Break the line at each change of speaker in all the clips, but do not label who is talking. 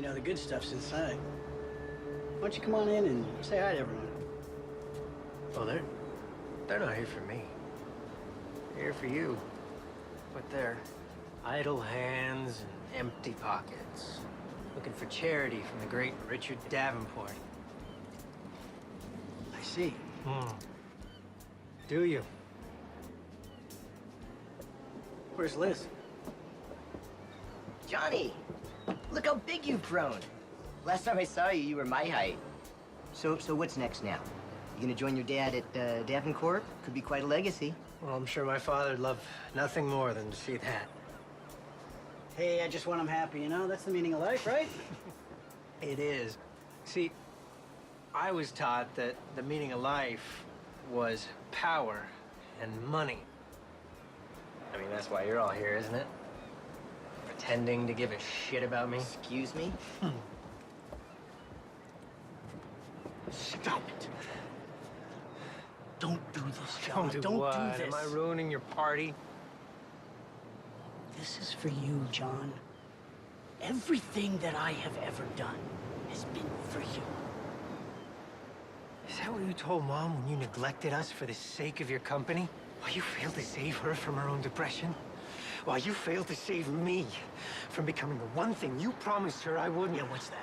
You know, the good stuff's inside. Why don't you come on in and say hi to everyone?
Oh, they're not here for me. They're here for you. But they're idle hands and empty pockets. Looking for charity from the great Richard Davenport.
I see.
Do you?
Where's Liz?
Johnny, look how big you've grown. Last time I saw you, you were my height. So what's next now? You gonna join your dad at Davenport? Could be quite a legacy.
Well, I'm sure my father'd love nothing more than to see that.
Hey, I just want him happy, you know? That's the meaning of life, right?
It is. See, I was taught that the meaning of life was power and money. I mean, that's why you're all here, isn't it? Pretending to give a shit about me?
Excuse me?
Stop it. Don't do this, John.
Don't do
Don't
what?
do this.
Am I ruining your party?
This is for you, John. Everything that I have ever done has been for you.
Is that what you told Mom when you neglected us for the sake of your company? Why you failed to save her from her own depression? Why you failed to save me from becoming the one thing you promised her I wouldn't?
Yeah, what's that?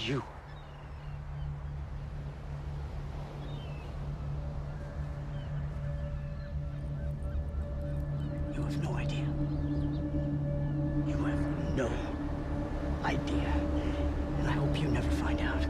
You.
You have no idea. You have no idea. And I hope you never find out.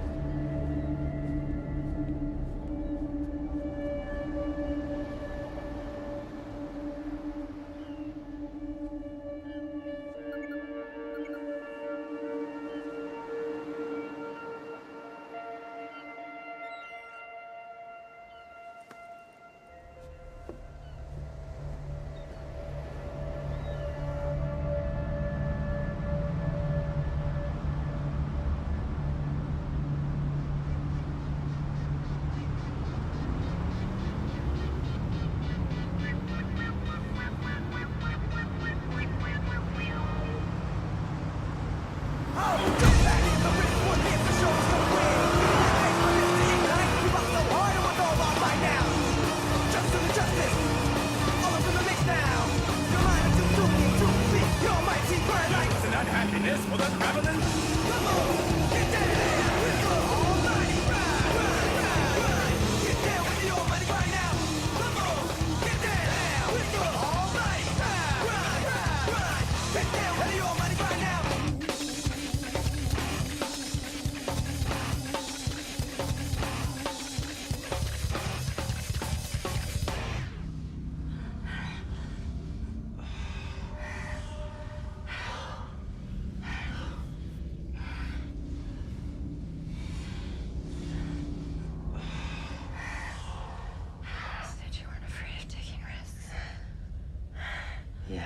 Yeah.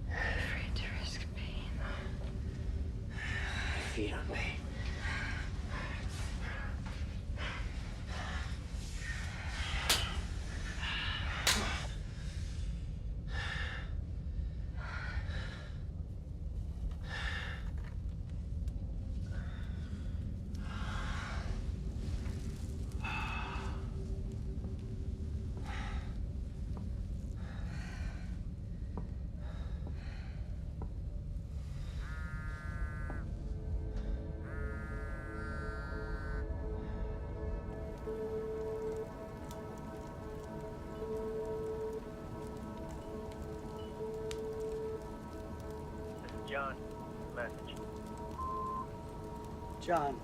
Afraid to risk pain.
Feed on me. John, message.
John.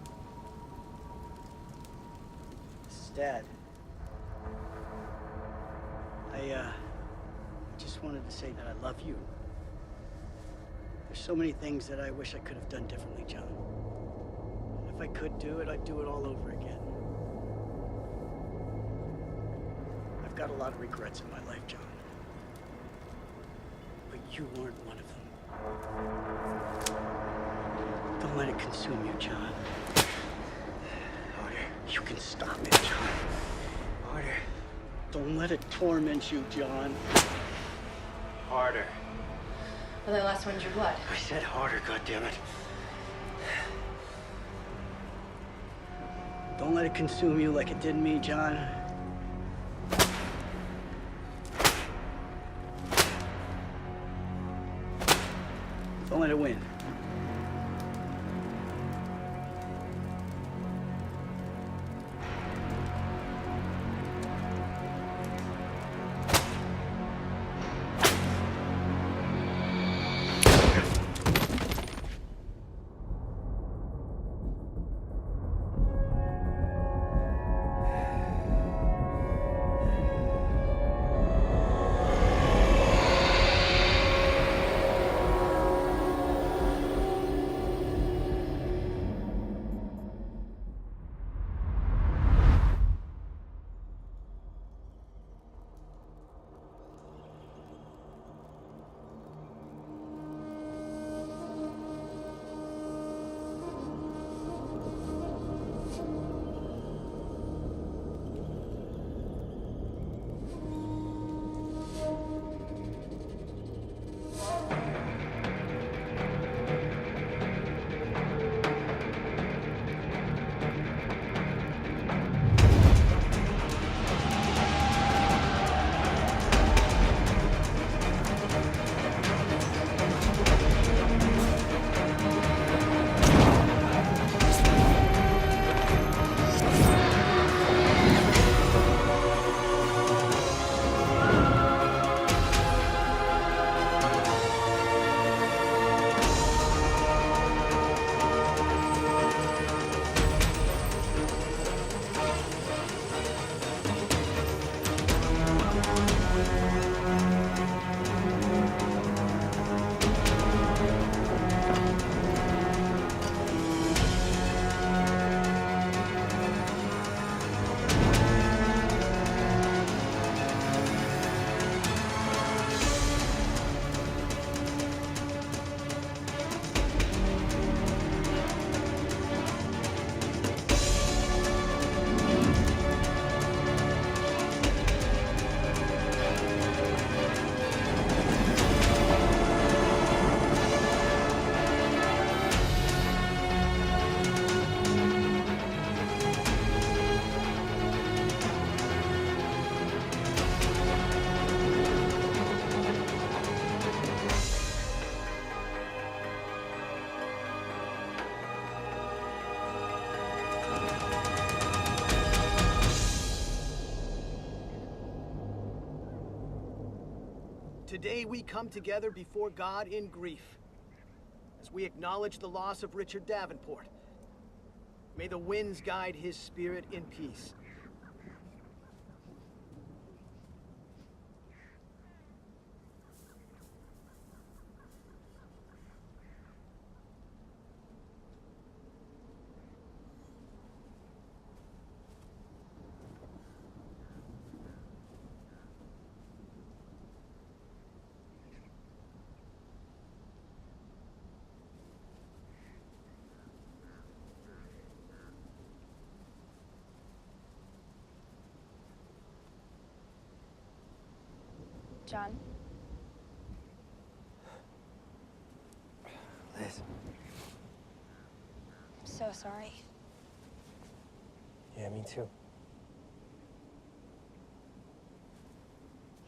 This is Dad. I just wanted to say that I love you. There's so many things that I wish I could have done differently, John. And if I could do it, I'd do it all over again. I've got a lot of regrets in my life, John. But you weren't one of them. Don't let it consume you, John.
Harder.
You can stop it, John.
Harder.
Don't let it torment you, John.
Harder.
Well, that last one's your blood.
I said harder, goddammit. Don't let it consume you like it did me, John. Don't let it win.
Today we come together before God in grief, as we acknowledge the loss of Richard Davenport. May the winds guide his spirit in peace.
John?
Liz.
I'm so sorry.
Yeah, me too.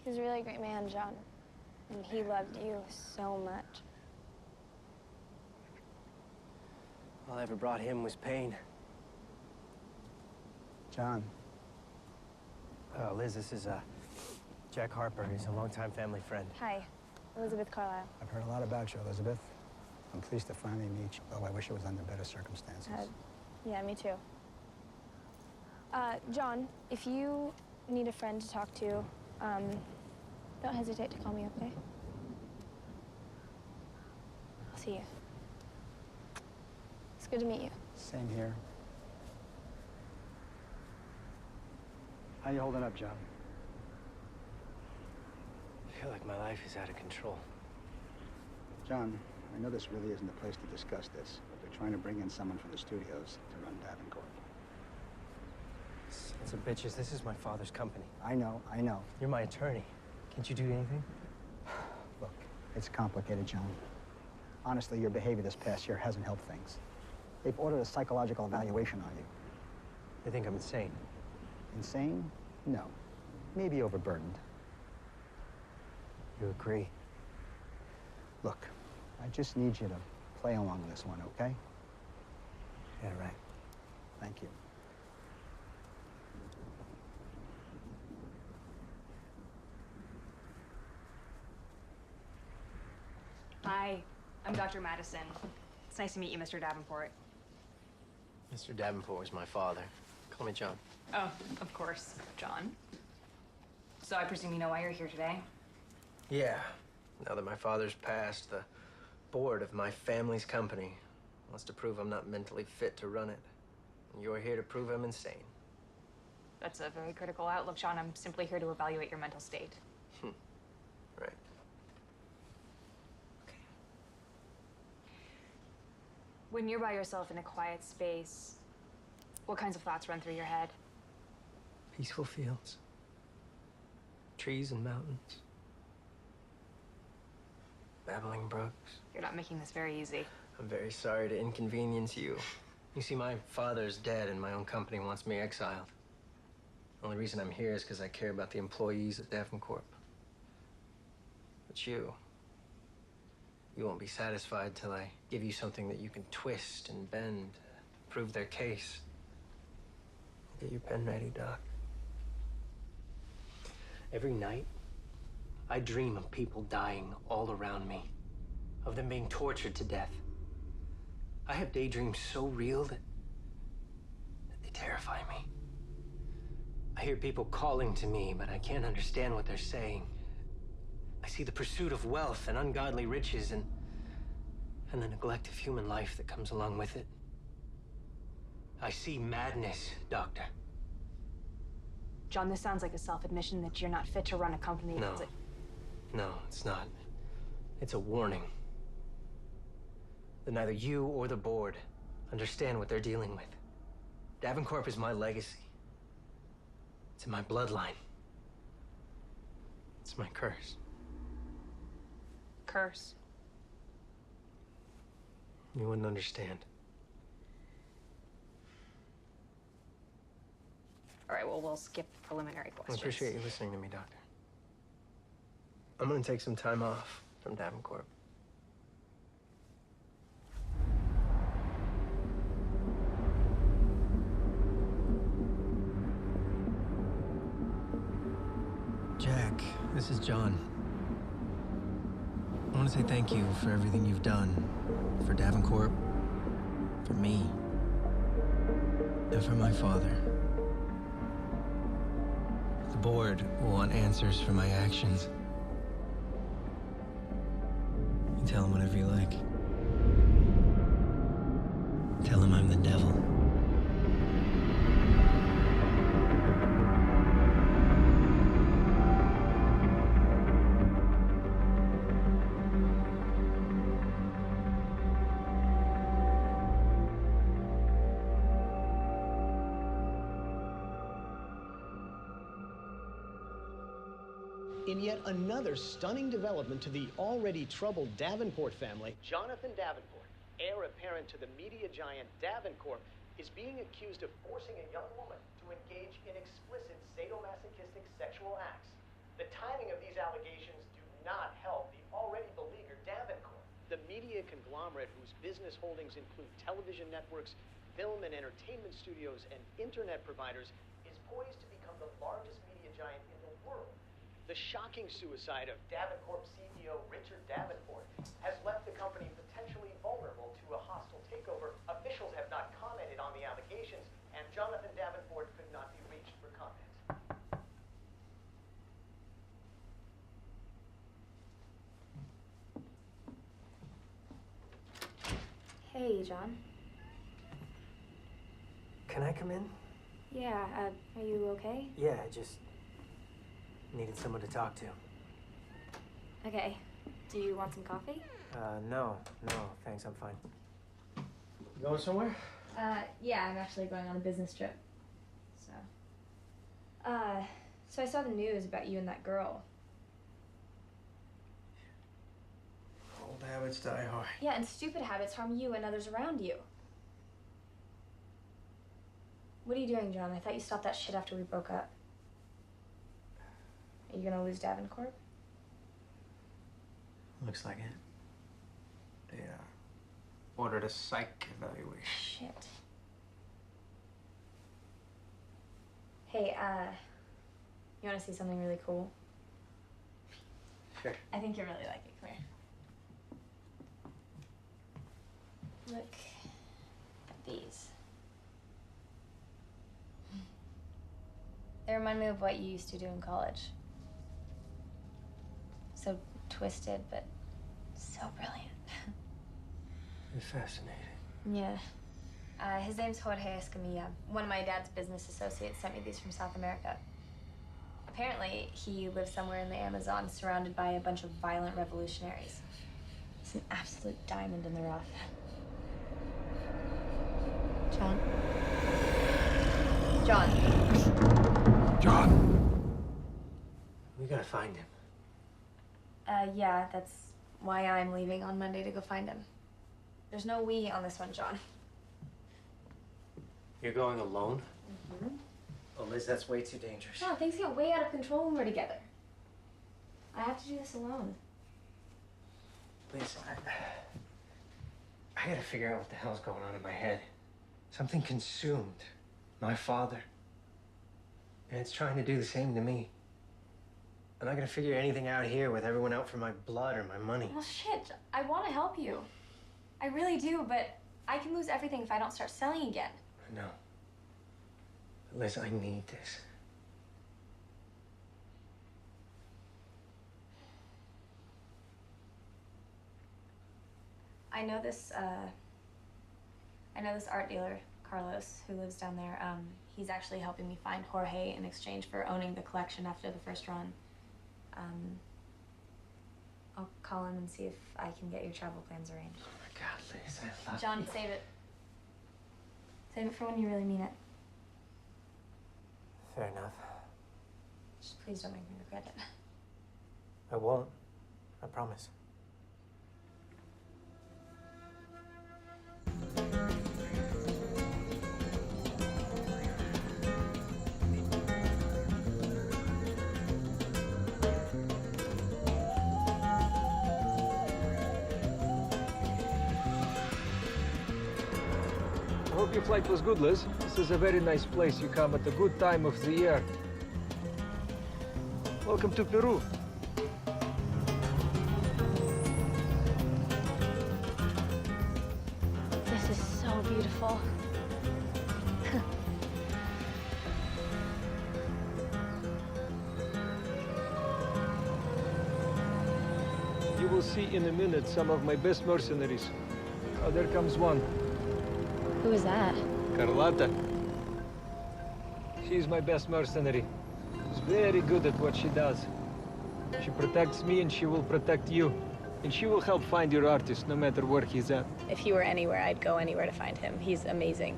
He was a really great man, John. And he loved you so much.
All I ever brought him was pain.
John.
Oh, Liz, this is Jack Harper. He's a longtime family friend.
Hi, Elizabeth Carlisle.
I've heard a lot about you, Elizabeth. I'm pleased to finally meet you, though I wish it was under better circumstances.
Yeah, me too. John, if you need a friend to talk to, don't hesitate to call me, okay? I'll see you. It's good to meet you.
Same here. How you holding up, John?
I feel like my life is out of control.
John, I know this really isn't the place to discuss this, but they're trying to bring in someone from the studios to run Davenport.
Sons of bitches, this is my father's company.
I know.
You're my attorney. Can't you do anything?
Look, It's complicated, John. Honestly, your behavior this past year hasn't helped things. They've ordered a psychological evaluation on you.
They think I'm insane.
Insane? No. Maybe overburdened.
You agree?
Look, I just need you to play along on this one, okay?
Yeah, right.
Thank you.
Hi, I'm Dr. Madison. It's nice to meet you, Mr. Davenport.
Mr. Davenport was my father. Call me John.
Oh, of course, John. So I presume you know why you're here today?
Yeah. Now that my father's passed, the board of my family's company wants to prove I'm not mentally fit to run it. And you're here to prove I'm insane.
That's a very critical outlook, John. I'm simply here to evaluate your mental state.
Right.
Okay. When you're by yourself in a quiet space, what kinds of thoughts run through your head?
Peaceful fields. Trees and mountains. Babbling brooks.
You're not making this very easy.
I'm very sorry to inconvenience you. You see, my father's dead and my own company wants me exiled. The only reason I'm here is because I care about the employees at Davenport. But you won't be satisfied till I give you something that you can twist and bend, prove their case. Get your pen ready, Doc. Every night, I dream of people dying all around me, of them being tortured to death. I have daydreams so real that they terrify me. I hear people calling to me, but I can't understand what they're saying. I see the pursuit of wealth and ungodly riches and the neglect of human life that comes along with it. I see madness, Doctor.
John, this sounds like a self-admission that you're not fit to run a company.
No. No, it's not. It's a warning. That neither you or the board understand what they're dealing with. Davenport is my legacy. It's in my bloodline. It's my curse.
Curse.
You wouldn't understand.
All right, well, we'll skip preliminary
I
questions.
appreciate you listening to me, Doctor. I'm gonna take some time off from Davenport. Jack, this is John. I want to say thank you for everything you've done. For Davenport, for me, and for my father. The board will want answers for my actions. You tell them whatever you like. Tell them I'm the devil.
In yet another stunning development to the already troubled Davenport family, Jonathan Davenport, heir apparent to the media giant Davenport, is being accused of forcing a young woman to engage in explicit sadomasochistic sexual acts. The timing of these allegations do not help the already beleaguered Davenport. The media conglomerate, whose business holdings include television networks, film and entertainment studios, and internet providers, is poised to become the largest media giant in the world. The shocking suicide of Davenport CEO Richard Davenport has left the company potentially vulnerable to a hostile takeover. Officials have not commented on the allegations, and Jonathan Davenport could not be reached for comment.
Hey, John.
Can I come in?
Yeah, are you okay?
Yeah, I just needed someone to talk to.
Okay. Do you want some coffee?
No, thanks, I'm fine. You going somewhere?
Yeah, I'm actually going on a business trip. So. So I saw the news about you and that girl.
habits die hard.
Yeah, and stupid habits harm you and others around you. What are you doing, John? I thought you stopped that shit after we broke up. Are you gonna lose Davenport?
Looks like it. They ordered a psych evaluation.
Shit. Hey, you wanna see something really cool?
Sure.
I think you'll really like it. Come here. Look at these. They remind me of what you used to do in college. So twisted, but so brilliant.
You're fascinating.
Yeah. His name's Jorge Escamilla. One of my dad's business associates sent me these from South America. Apparently, he lives somewhere in the Amazon, surrounded by a bunch of violent revolutionaries. He's an absolute diamond in the rough. John?
John! We gotta find him.
Yeah, that's why I'm leaving on Monday to go find him. There's no we on this one, John.
You're going alone? Mm-hmm. Oh, Liz, that's way too dangerous.
No, things get way out of control when we're together. I have to do this alone.
Liz, I gotta figure out what the hell's going on in my head. Something consumed my father. And it's trying to do the same to me. I'm not gonna figure anything out here with everyone out for my blood or my money.
Well, shit, I want to help you. I really do, but I can lose everything if I don't start selling again.
No. Liz, I need this.
I know this art dealer, Carlos, who lives down there. He's actually helping me find Jorge in exchange for owning the collection after the first run. I'll call him and see if I can get your travel plans arranged.
Oh my God, Liz, I love
John,
you.
save it. Save it for when you really mean it.
Fair enough.
Just please don't make me regret it.
I won't. I promise.
I hope your flight was good, Liz. This is a very nice place. You come at a good time of the year. Welcome to Peru.
This is so beautiful.
You will see in a minute some of my best mercenaries. Oh, there comes one.
Who is that?
Carlota. She's my best mercenary. She's very good at what she does. She protects me and she will protect you. And she will help find your artist no matter where he's at.
If he were anywhere, I'd go anywhere to find him. He's amazing.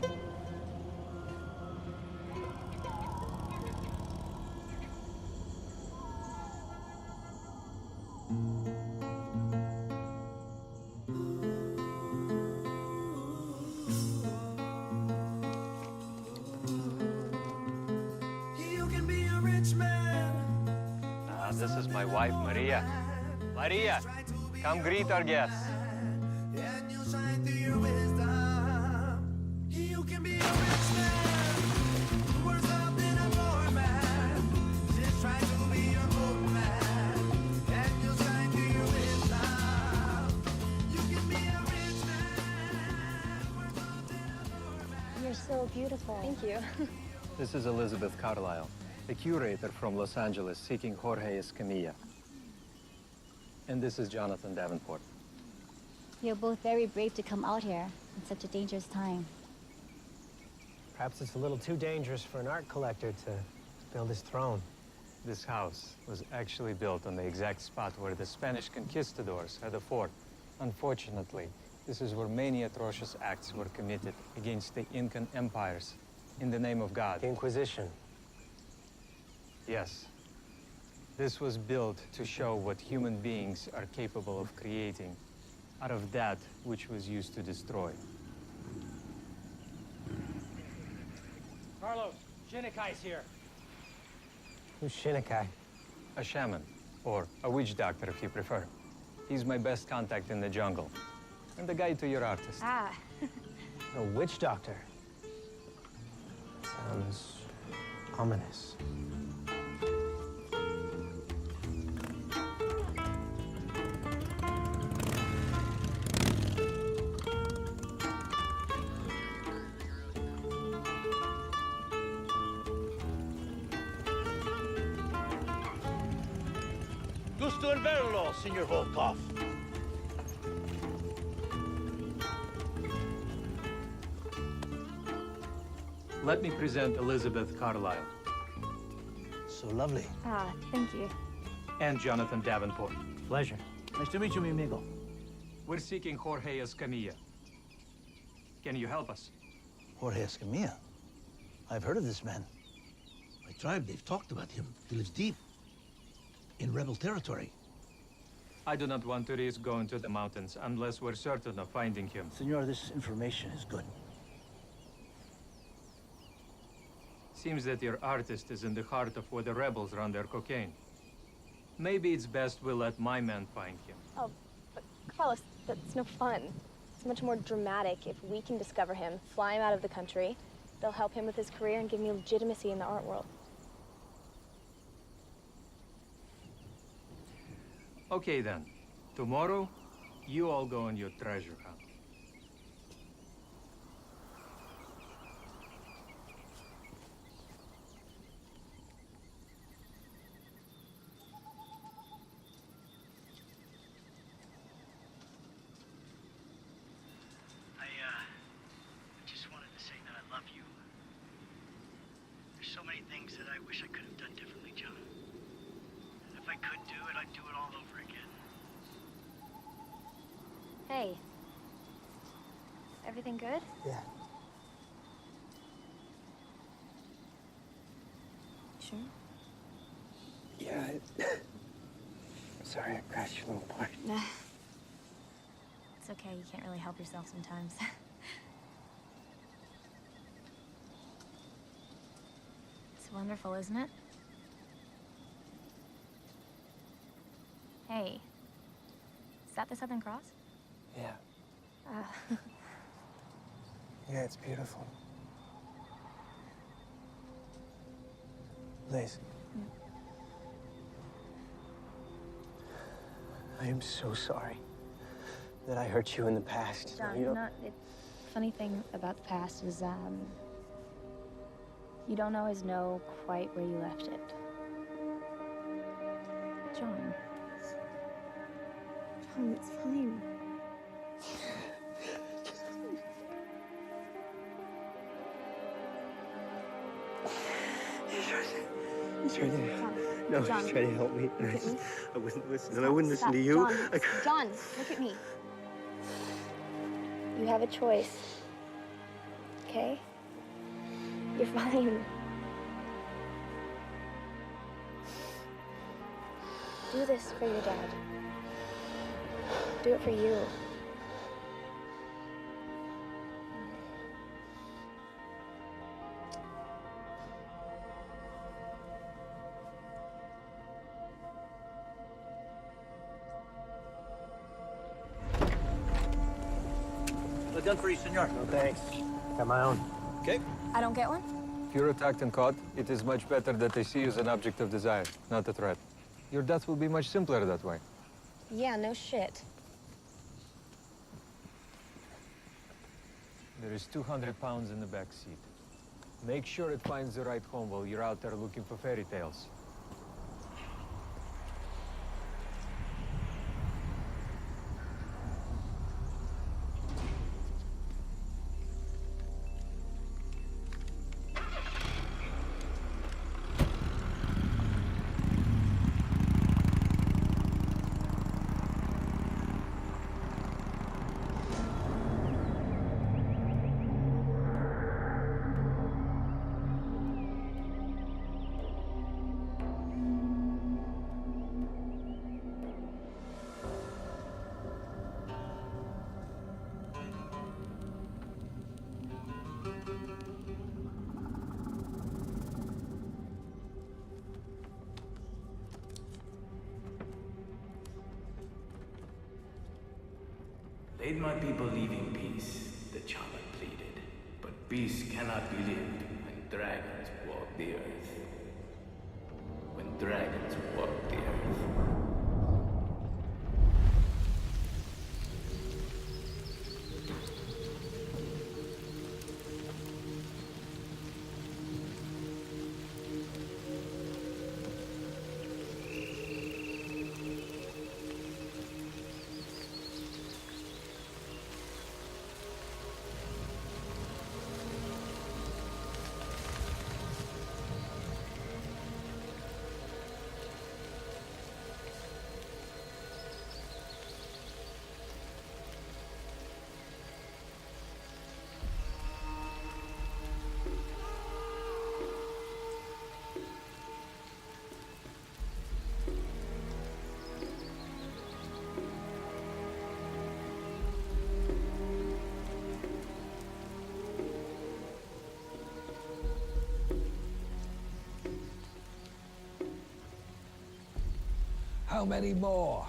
This is my wife, Maria. Maria, come greet our guests.
You're so beautiful.
Thank you.
This is Elizabeth Carlisle, a curator from Los Angeles seeking Jorge Escamilla. And this is Jonathan Davenport.
You're both very brave to come out here in such a dangerous time.
Perhaps it's a little too dangerous for an art collector to build his throne.
This house was actually built on the exact spot where the Spanish conquistadors had a fort. Unfortunately, this is where many atrocious acts were committed against the Incan empires in the name of God.
The Inquisition.
Yes. This was built to show what human beings are capable of creating. out of that which was used to destroy.
Carlos, Shinnekai's here.
Who's Shinnekai? A shaman, or a witch doctor if you prefer. He's my best contact in the jungle, and the guide to your artist.
Ah,
A witch doctor. Sounds ominous.
Gusto en verlo, Senor Volkov.
Let me present Elizabeth Carlyle
So lovely.
ah, thank you.
and Jonathan Davenport.
Pleasure.
Nice to meet you, mi amigo.
We're seeking Jorge Escamilla. Can you help us?
Jorge Escamilla. I've heard of this man. My tribe, they've talked about him. He lives deep in rebel territory.
I do not want to risk going to the mountains unless we're certain of finding him.
Senor, this information is good.
Seems that your artist is in the heart of where the rebels run their cocaine. Maybe it's best we let my men find him.
Oh, but Carlos, that's no fun. It's much more dramatic if we can discover him, fly him out of the country. They'll help him with his career and give me legitimacy in the art world.
Okay then. Tomorrow, you all go on your treasure hunt.
I just wanted to say that I love you. There's so many things that I wish I could have done differently, John. And if I could do it, I'd do it all over again.
Hey. Everything good?
Yeah.
Sure.
Yeah. Sorry, I crashed your little part.
It's okay, you can't really help yourself sometimes. It's wonderful, isn't it? Hey, is that the Southern Cross?
Yeah.
Uh,
Yeah, it's beautiful. Liz. I am so sorry that I hurt you in the past.
John,
You don't-
the funny thing about the past is, you don't always know quite where you left it. John. John, it's fine.
He's trying to,
John.
no,
John,
he's trying to help me.
look at me.
I wouldn't listen,
Stop,
and I wouldn't listen
stop.
to you.
John, John, look at me. You have a choice. Okay? You're fine. Do this for your dad. Do it for you.
A gun for you, senor.
No thanks. Got my own.
Okay.
I don't get one?
If you're attacked and caught, it is much better that they see you as an object of desire, not a threat. Your death will be much simpler that way.
Yeah, no shit.
There is 200 pounds in the back seat. Make sure it finds the right home while you're out there looking for fairy tales.
Aid my people live in peace, the shaman pleaded. But peace cannot be lived when dragons walk the earth. When dragons walk the earth.
How many more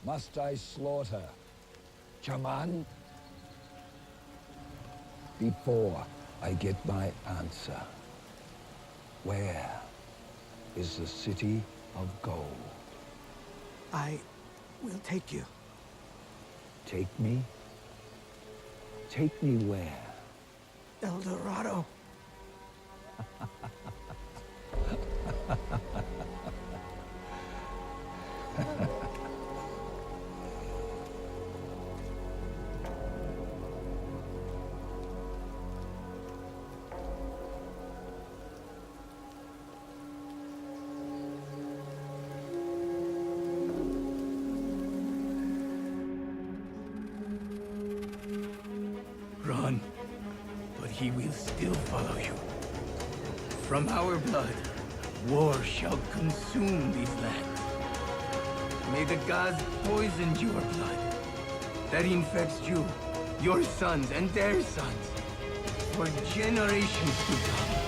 must I slaughter, Chaman? Before I get my answer, where is the city of gold?
I will take you.
Take me? Take me where?
El Dorado.
Run, but he will still follow you. From our blood, war shall consume these lands. May the gods poison your blood. That infects you, your sons, and their sons, for generations to come.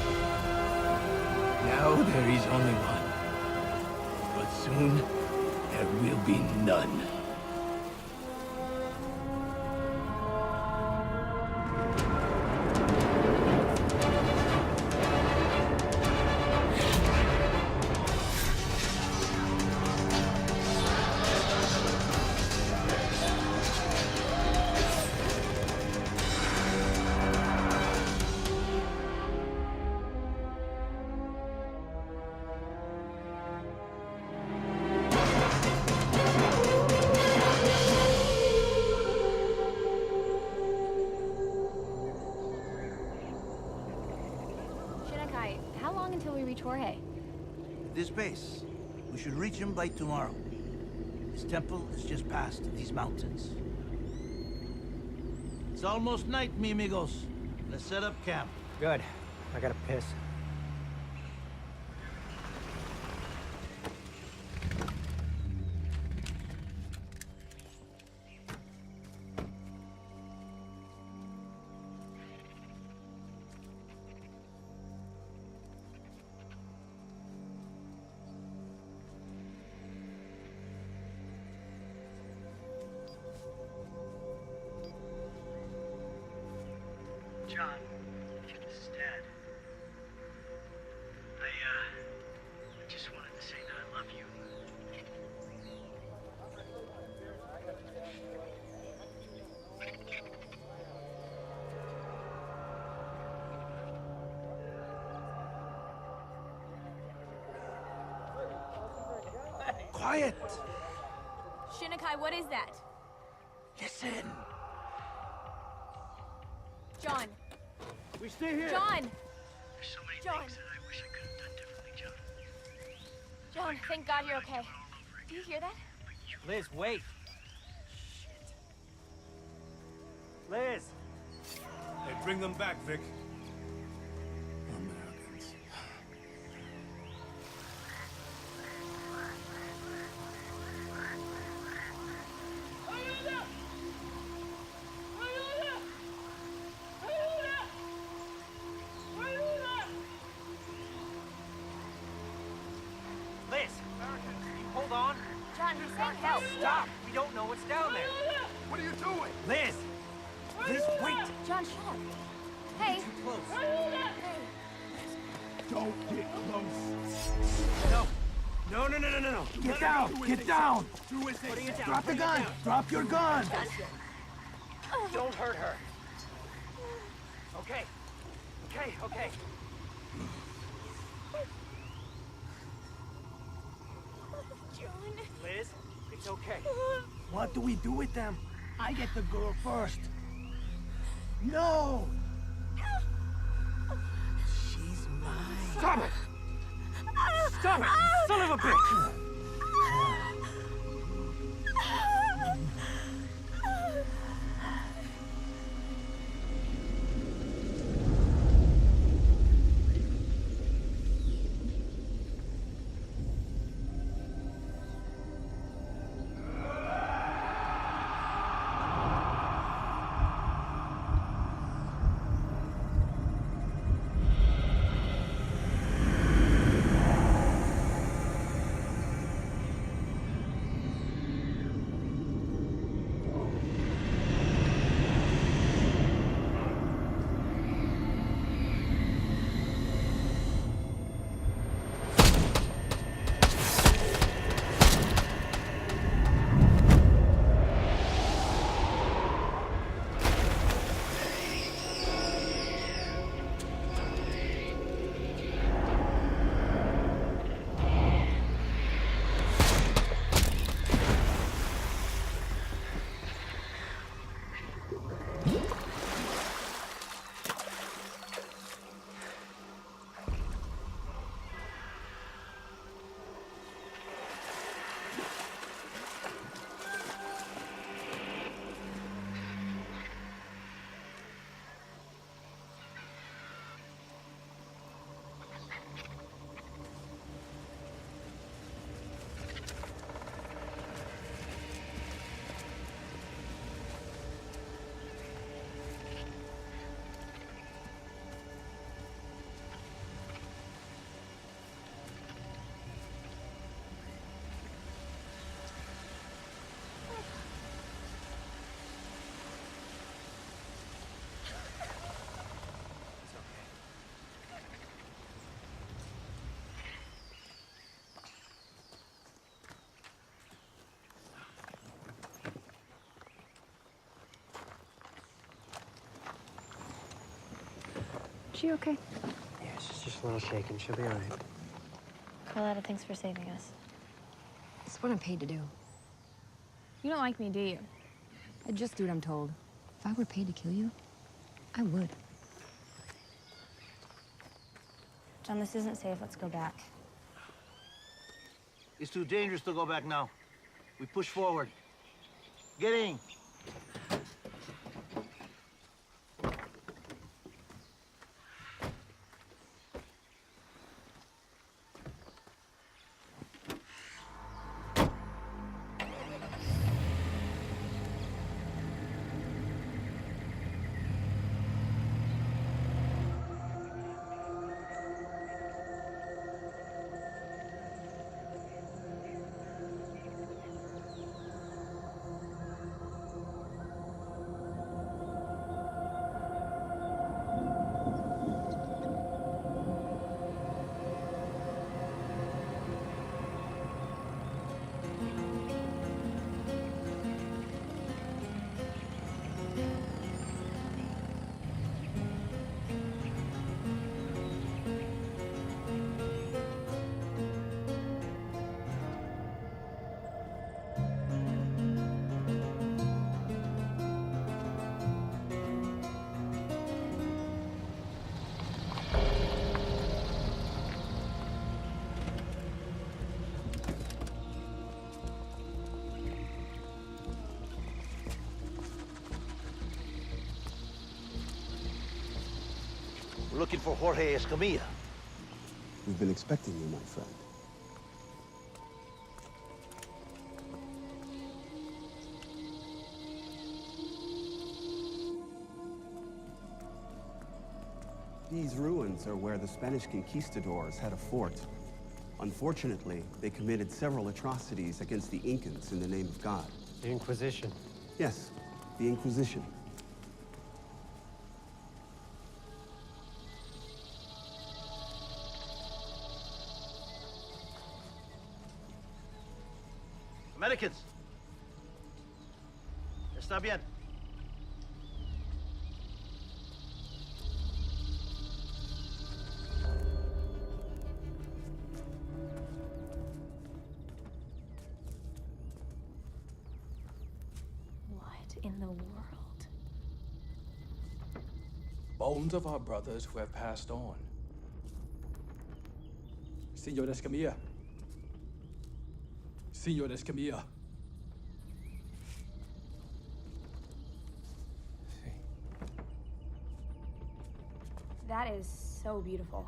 Now there is only one. But soon, there will be none.
Shinnekai, how long until we reach Jorge?
At this pace, we should reach him by tomorrow. His temple is just past these mountains. It's almost night, mi amigos. Let's set up camp.
Good. I gotta piss.
John, this is Dad. I just wanted to say that I love you.
Quiet!
Shinnekai, what is that?
Listen!
John!
We stay here!
John!
There's so many
John.
things that I wish I could have done differently, John.
John, thank God you're okay. Do you hear that?
Liz, wait. Shit. Liz!
Hey, bring them back, Vic. Americans.
Liz! Americans, can you hold on?
John, he's saying help.
Stop! We don't know what's down there.
What are you doing?
Liz! Liz, wait!
John, shut up. Hey.
Too close.
Hey.
Don't get close.
No. No.
Get down! Get down!
Putting it down.
Drop the
Putting it
gun!
down.
Drop your gun!
Don't hurt her. Okay. Okay.
John.
Liz, it's okay.
What do we do with them? I get the girl first. No! She's mine.
Stop it! Stop it, you son of a bitch!
She okay?
Yeah, she's just a little shaken. She'll be all right.
Carlotta, thanks for saving us.
It's what I'm paid to do.
You don't like me, do you?
I just do what I'm told. If I were paid to kill you, I would.
John, this isn't safe. Let's go back.
It's too dangerous to go back now. We push forward. Get in. We're looking for Jorge Escamilla.
We've been expecting you, my friend. These ruins are where the Spanish conquistadors had a fort. Unfortunately, they committed several atrocities against the Incans in the name of God.
The Inquisition.
Yes, the Inquisition.
Americans. Está bien.
What in the world?
Bones of our brothers who have passed on. Senor Escamilla. Senor Escamilla.
That is so beautiful.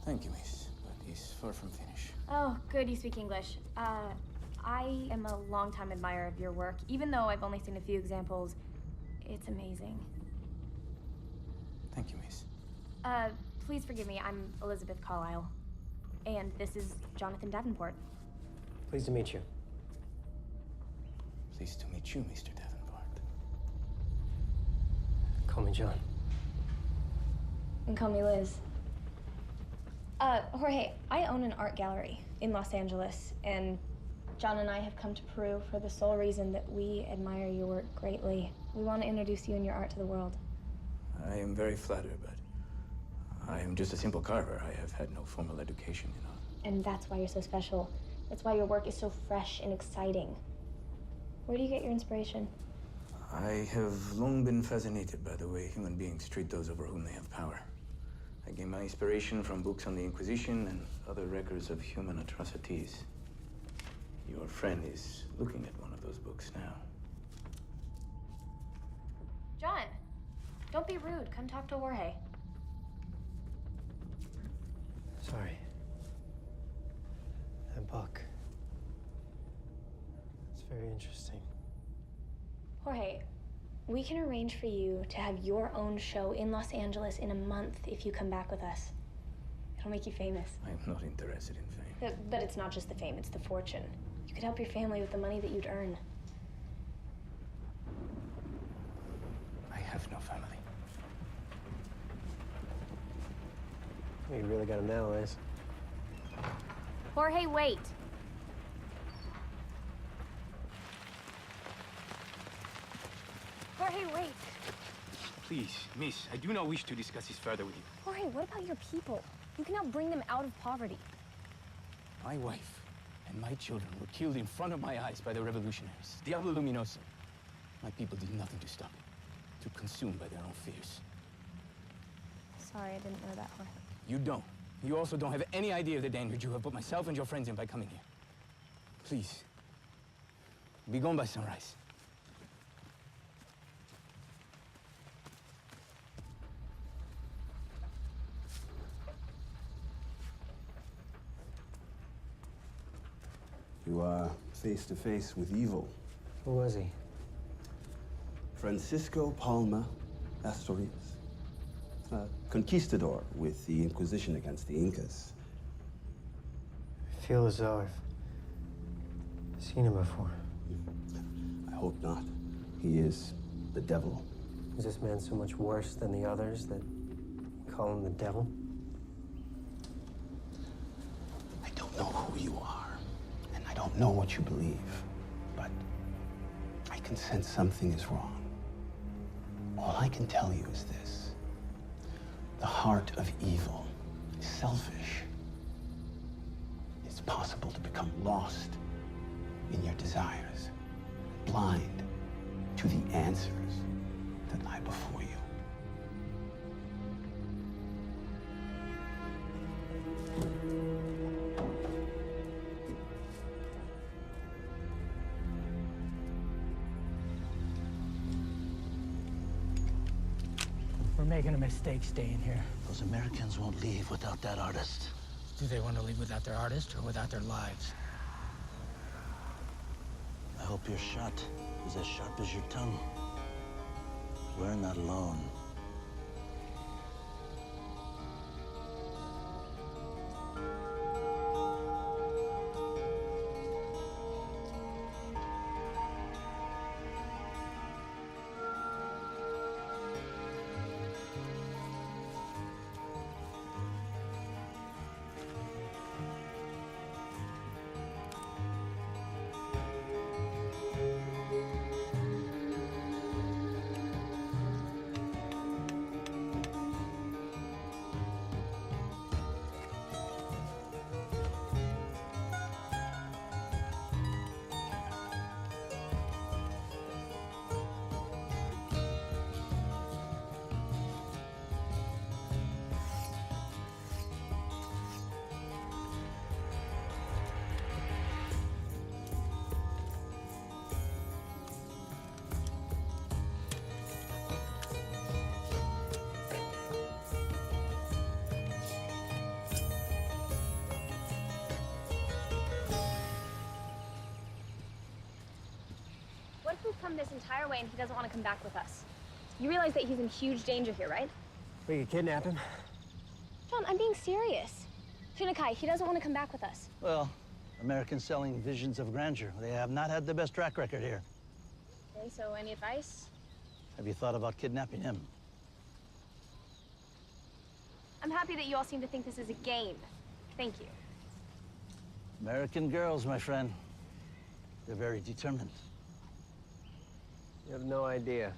Thank you, miss, but he's far from finished.
Oh, good, you speak English. I am a longtime admirer of your work. Even though I've only seen a few examples, it's amazing.
Thank you, miss.
Please forgive me, I'm Elizabeth Carlyle. And this is Jonathan Davenport.
Pleased to meet you.
Pleased to meet you, Mr. Davenport.
Call me John.
And call me Liz. Jorge, I own an art gallery in Los Angeles, and John and I have come to Peru for the sole reason that we admire your work greatly. We want to introduce you and your art to the world.
I am very flattered, but I am just a simple carver. I have had no formal education, you know.
And that's why you're so special. That's why your work is so fresh and exciting. Where do you get your inspiration?
I have long been fascinated by the way human beings treat those over whom they have power. I gain my inspiration from books on the Inquisition and other records of human atrocities. Your friend is looking at one of those books now.
John, don't be rude. Come talk to Jorge.
Sorry. That book. It's very interesting.
Jorge, we can arrange for you to have your own show in Los Angeles in a month if you come back with us. It'll make you famous.
I am not interested in fame.
But it's not just the fame, it's the fortune. You could help your family with the money that you'd earn.
I have no family.
You really got him now, Liz.
Jorge, wait. Jorge, wait.
Please, miss, I do not wish to discuss this further with you.
Jorge, what about your people? You can help bring them out of poverty.
My wife and my children were killed in front of my eyes by the revolutionaries. Diablo Luminoso. My people did nothing to stop it. Too consumed by their own fears.
Sorry, I didn't know that, Jorge.
You don't. You also don't have any idea of the danger you have put myself and your friends in by coming here. Please, be gone by sunrise.
You are face to face with evil.
Who was he?
Francisco Palma Astorias. A conquistador with the Inquisition against the Incas.
I feel as though I've seen him before.
I hope not. He is the devil.
Is this man so much worse than the others that call him the devil?
I don't know who you are, and I don't know what you believe, but I can sense something is wrong. All I can tell you is this. The heart of evil is selfish. It's possible to become lost in your desires, blind to the answers that lie before you.
We're making a mistake staying here.
Those Americans won't leave without that artist.
Do they want to leave without their artist or without their lives?
I hope your shot is as sharp as your tongue. We're not alone.
come this entire way and he doesn't want to come back with us. You realize that he's in huge danger here, right?
We could kidnap him.
John, I'm being serious. Funakai, he doesn't want to come back with us.
Well, Americans selling visions of grandeur. They have not had the best track record here.
Okay, so any advice?
Have you thought about kidnapping him?
I'm happy that you all seem to think this is a game. Thank you.
American girls, my friend. They're very determined.
You have no idea.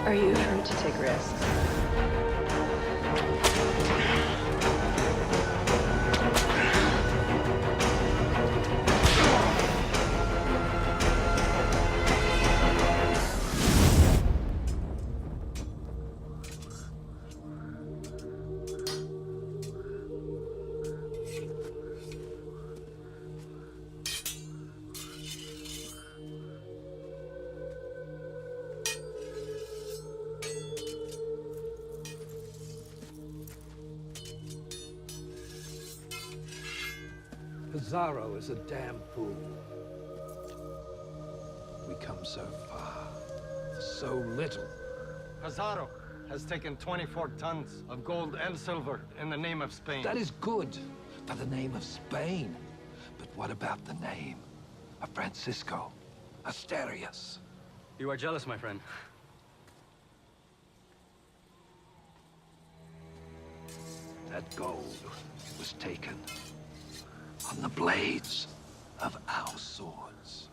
Are you afraid to take risks?
Pizarro is a damn fool. We come so far, for so little.
Pizarro has taken 24 tons of gold and silver in the name of Spain.
That is good for the name of Spain. But what about the name of Francisco Asterios?
You are jealous, my friend.
That gold was taken on the blades of our swords.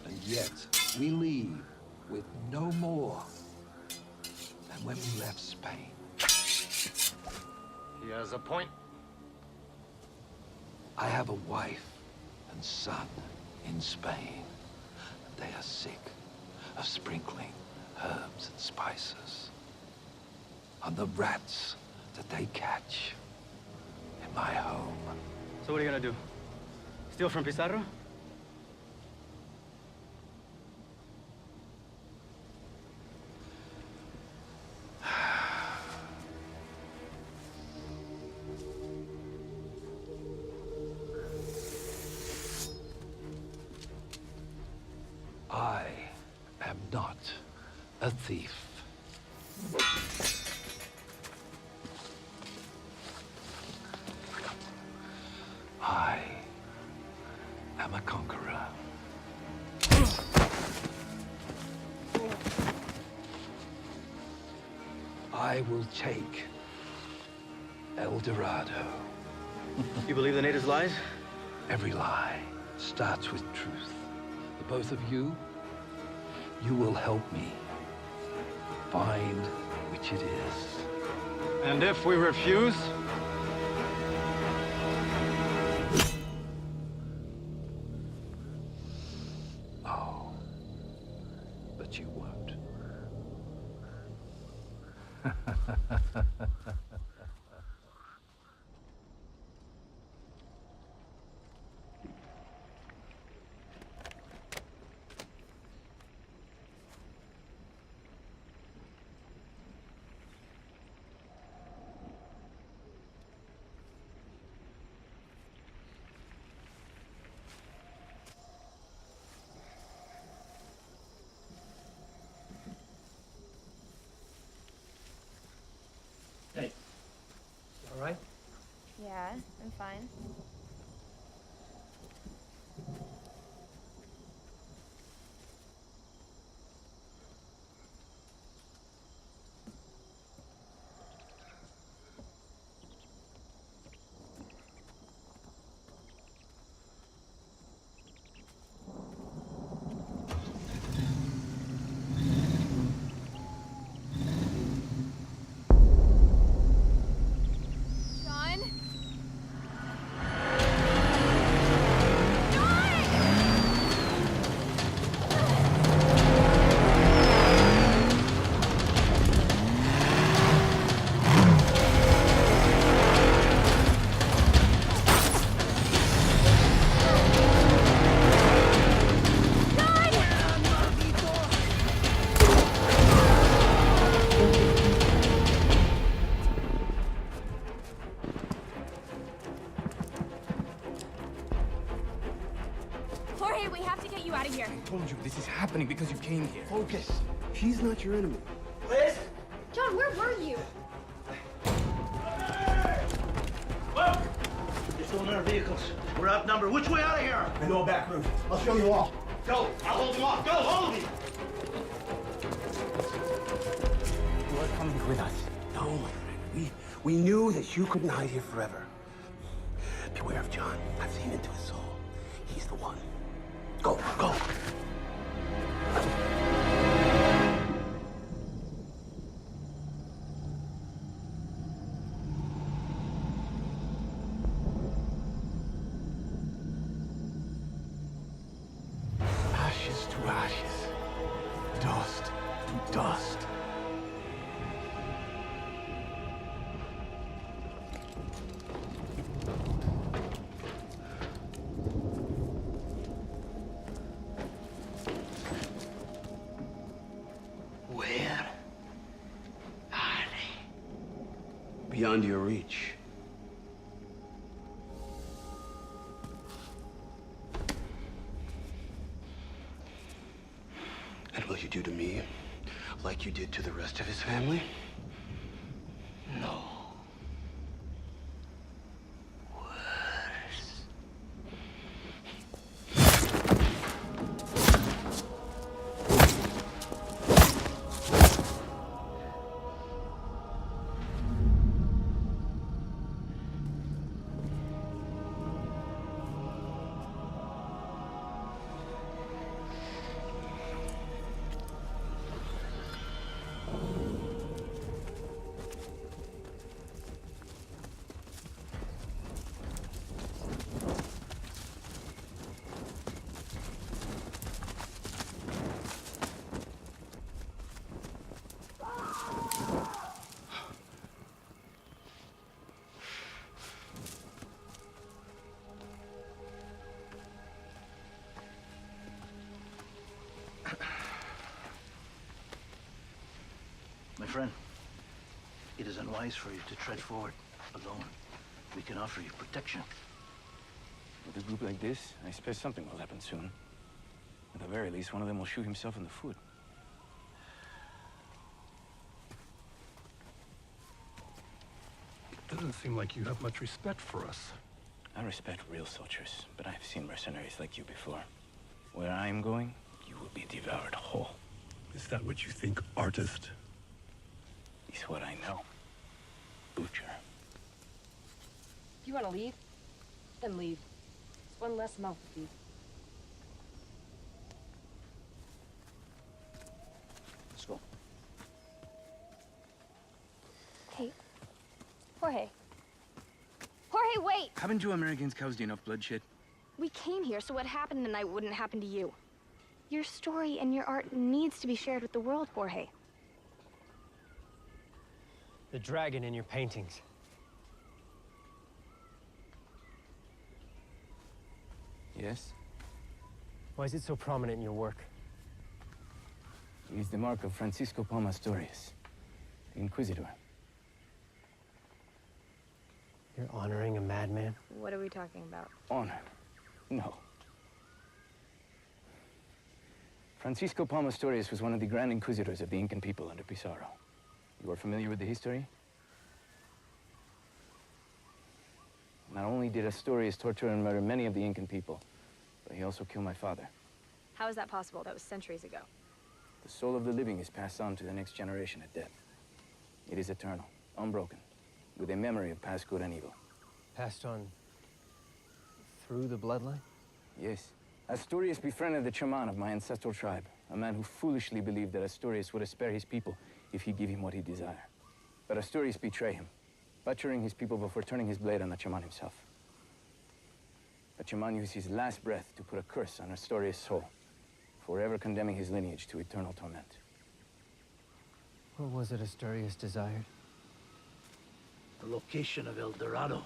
And yet, we leave with no more than when we left Spain.
He has a point.
I have a wife and son in Spain, and they are sick of sprinkling herbs and spices on the rats that they catch in my home.
So what are you gonna do? Steal from Pizarro?
I am not a thief. I am a conqueror. I will take El Dorado.
You believe the natives' lies?
Every lie starts with truth. The both of you, you will help me find which it is.
And if we refuse?
Oh, but you won't.
happening because you came here.
Focus. She's not your enemy.
Liz?
John, where were you?
Look! You're still in our vehicles. We're outnumbered. Which way out of here?
I know a back route. I'll show you all.
Go! I'll hold them off. Go, all of you!
You are coming with us. No, my friend. We knew that you couldn't hide here forever. Beware of John. I've seen into his soul. He's the one. Go, go. Ashes to ashes. Dust to dust.
Where are they?
Beyond your reach. And will you do to me like you did to the rest of his family?
No. My friend, it is unwise for you to tread forward alone. We can offer you protection.
With a group like this, I expect something will happen soon. At the very least, one of them will shoot himself in the foot.
Doesn't seem like you have much respect for us.
I respect real soldiers, but I've seen mercenaries like you before. Where I'm going, you will be devoured whole.
Is that what you think, artist?
It's what I know. Butcher.
If you want to leave, then leave. It's one less mouth to feed.
Let's go.
Hey, Jorge. Jorge, wait!
Haven't you Americans caused enough bloodshed?
We came here so what happened tonight wouldn't happen to you. Your story and your art needs to be shared with the world, Jorge.
The dragon in your paintings.
Yes?
Why is it so prominent in your work?
It is the mark of Francisco Palma Astorias, the Inquisitor.
You're honoring a madman?
What are we talking about?
Honor? No. Francisco Palma Astorias was one of the Grand Inquisitors of the Incan people under Pizarro. You are familiar with the history? Not only did Astorias torture and murder many of the Incan people, but he also killed my father.
How is that possible? That was centuries ago.
The soul of the living is passed on to the next generation at death. It is eternal, unbroken, with a memory of past good and evil.
Passed on through the bloodline?
Yes. Astorias befriended the shaman of my ancestral tribe, a man who foolishly believed that Astorias would spare his people if he give him what he desired. But Astorias betrayed him, butchering his people before turning his blade on the shaman himself. The shaman used his last breath to put a curse on Astorias' soul, forever condemning his lineage to eternal torment.
What was it Astorias desired?
The location of El Dorado.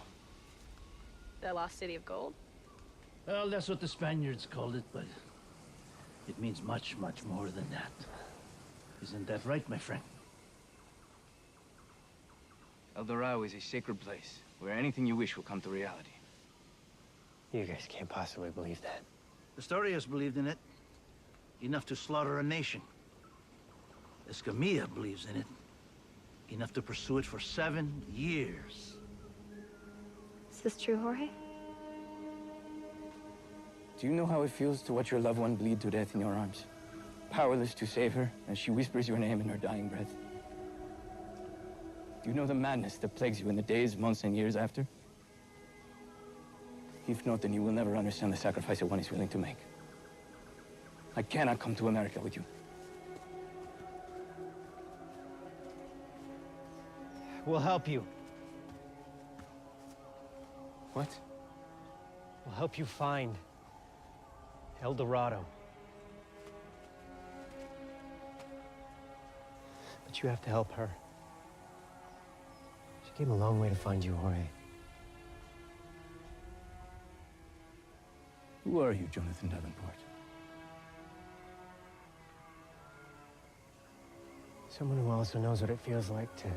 The lost city of gold?
Well, that's what the Spaniards called it, but it means much, much more than that. Isn't that right, my friend?
El Dorado is a sacred place where anything you wish will come to reality.
You guys can't possibly believe that.
Astorias believed in it.
Enough to slaughter a nation. Escamilla believes in it. Enough to pursue it for 7 years.
Is this true, Jorge?
Do you know how it feels to watch your loved one bleed to death in your arms? Powerless to save her as she whispers your name in her dying breath. Do you know the madness that plagues you in the days, months, and years after? If not, then you will never understand the sacrifice that one is willing to make. I cannot come to America with you.
We'll help you.
What?
We'll help you find El Dorado. But you have to help her. She came a long way to find you, Jorge.
Who are you, Jonathan Davenport?
Someone who also knows what it feels like to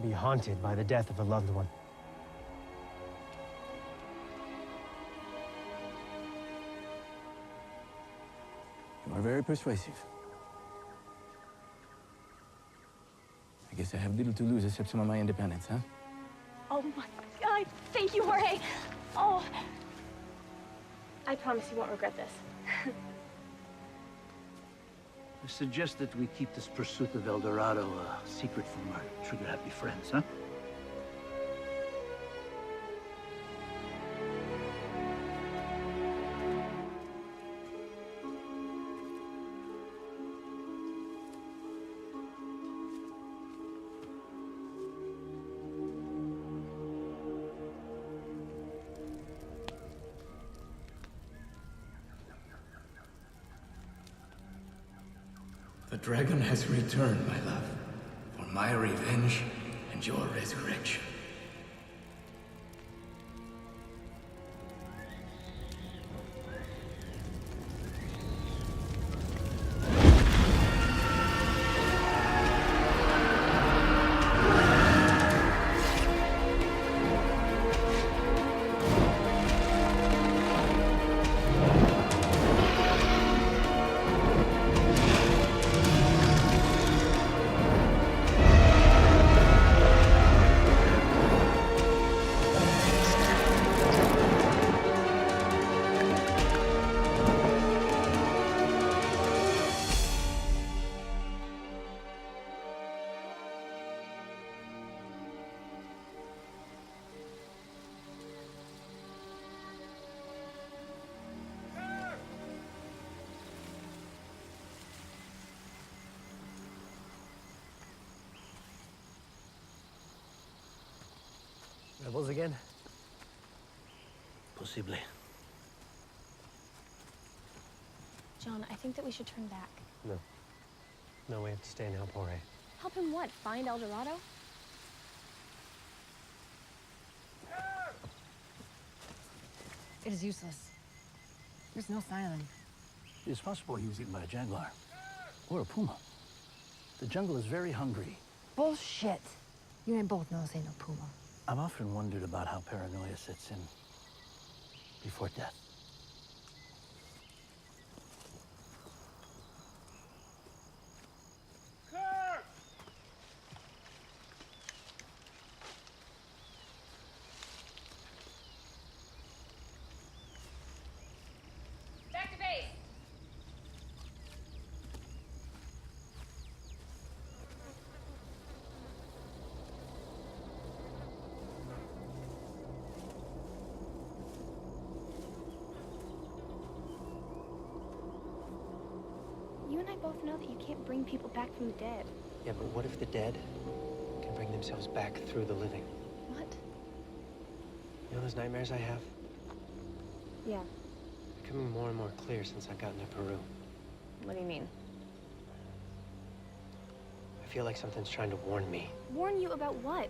be haunted by the death of a loved one.
You are very persuasive. I guess I have little to lose except some of my independence, huh?
Oh my God, thank you, Jorge. Oh, I promise you won't regret this.
I suggest that we keep this pursuit of El Dorado a secret from our trigger-happy friends, huh?
The dragon has returned, my love, for my revenge and your resurrection.
Rebels again?
Possibly.
John, I think that we should turn back.
No. No, we have to stay and help Jorge.
Help him what? Find El Dorado?
It is useless. There's no sign of him.
It's possible he was eaten by a jaguar. Or a puma. The jungle is very hungry.
Bullshit. You and I both know this ain't no puma.
I've often wondered about how paranoia sets in before death.
Back to base.
You and I both know that you can't bring people back from the dead.
Yeah, but what if the dead can bring themselves back through the living?
What?
You know those nightmares I have?
Yeah.
They're becoming more and more clear since I've gotten to Peru.
What do you mean?
I feel like something's trying to warn me.
Warn you about what?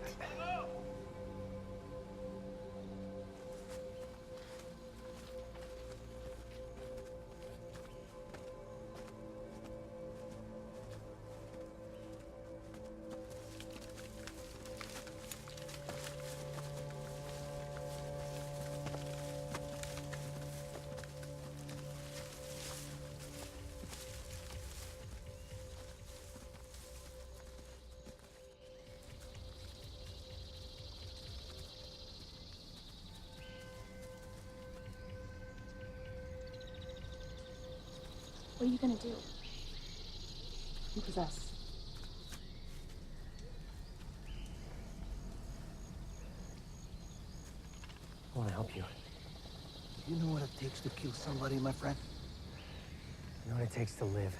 What are you gonna do?
Who's possessed?
I want to help you.
You know what it takes to kill somebody, my friend?
You know what it takes to live.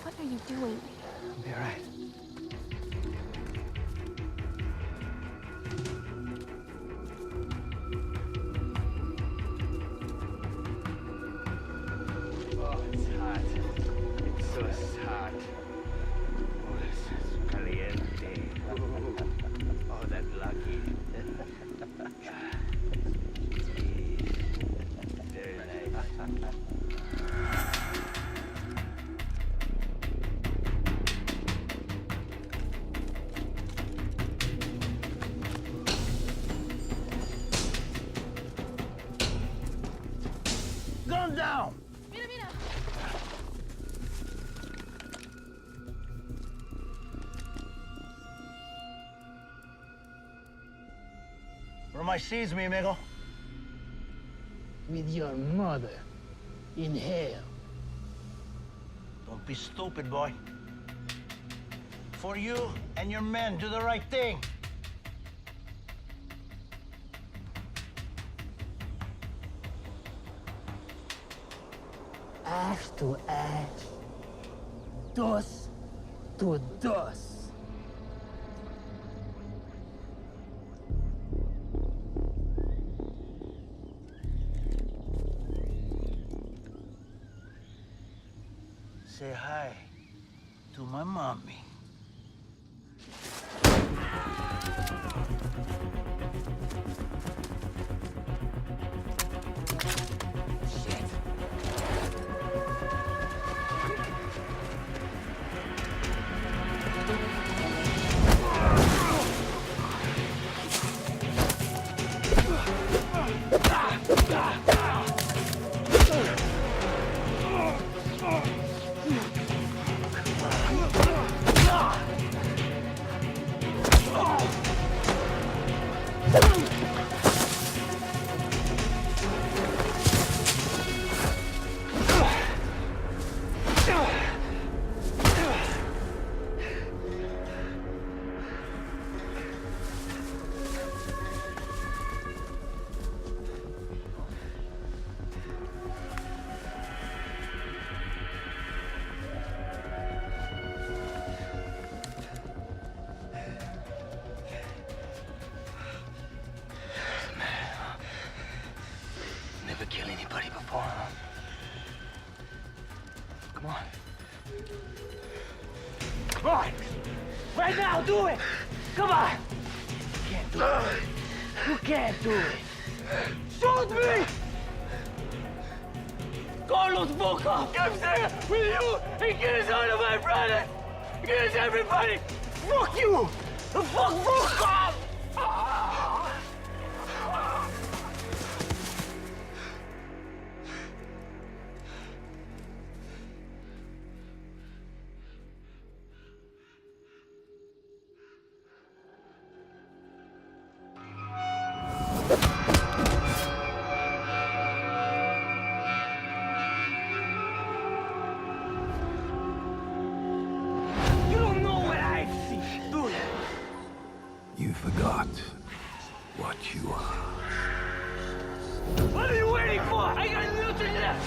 What are you doing?
I'll be all right.
Oh, it's hot. It's so hot. Oh, this is caliente. Oh, that lucky. Very nice.
Gun down!
Where are my seeds, mi amigo?
With your mother in hell.
Don't be stupid, boy. For you and your men, do the right thing.
Ash to ash. Dos to dos.
Say hi to my mommy. Never kill anybody before, huh? Come on. Come on! Right now, do it! Come on! You can't do it. You can't do it. Shoot me! Carlos, fuck off! I'm there with you! He kills all of my brothers! He kills everybody! Fuck you! Fuck off! You don't know what I've seen, do you?
You forgot what you are.
What are you waiting for? I got nothing left!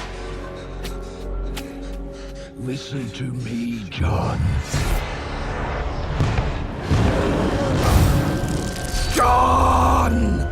Listen to me, John. John!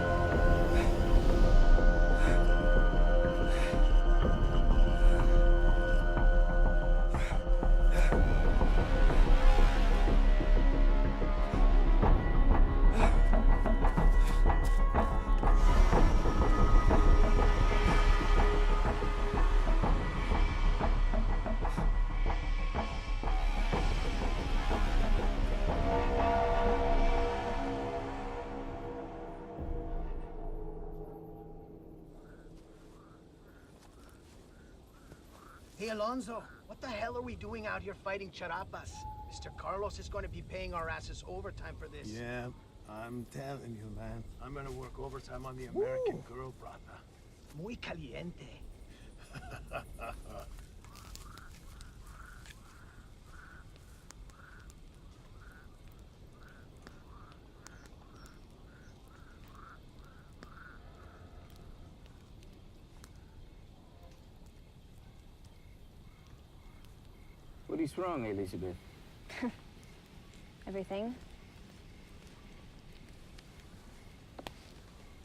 Hey, Alonzo, what the hell are we doing out here fighting Charapas? Mr. Carlos is going to be paying our asses overtime for this.
Yeah, I'm telling you, man.
I'm gonna work overtime on the American girl, brata. Muy caliente.
What is wrong, Elizabeth?
Everything.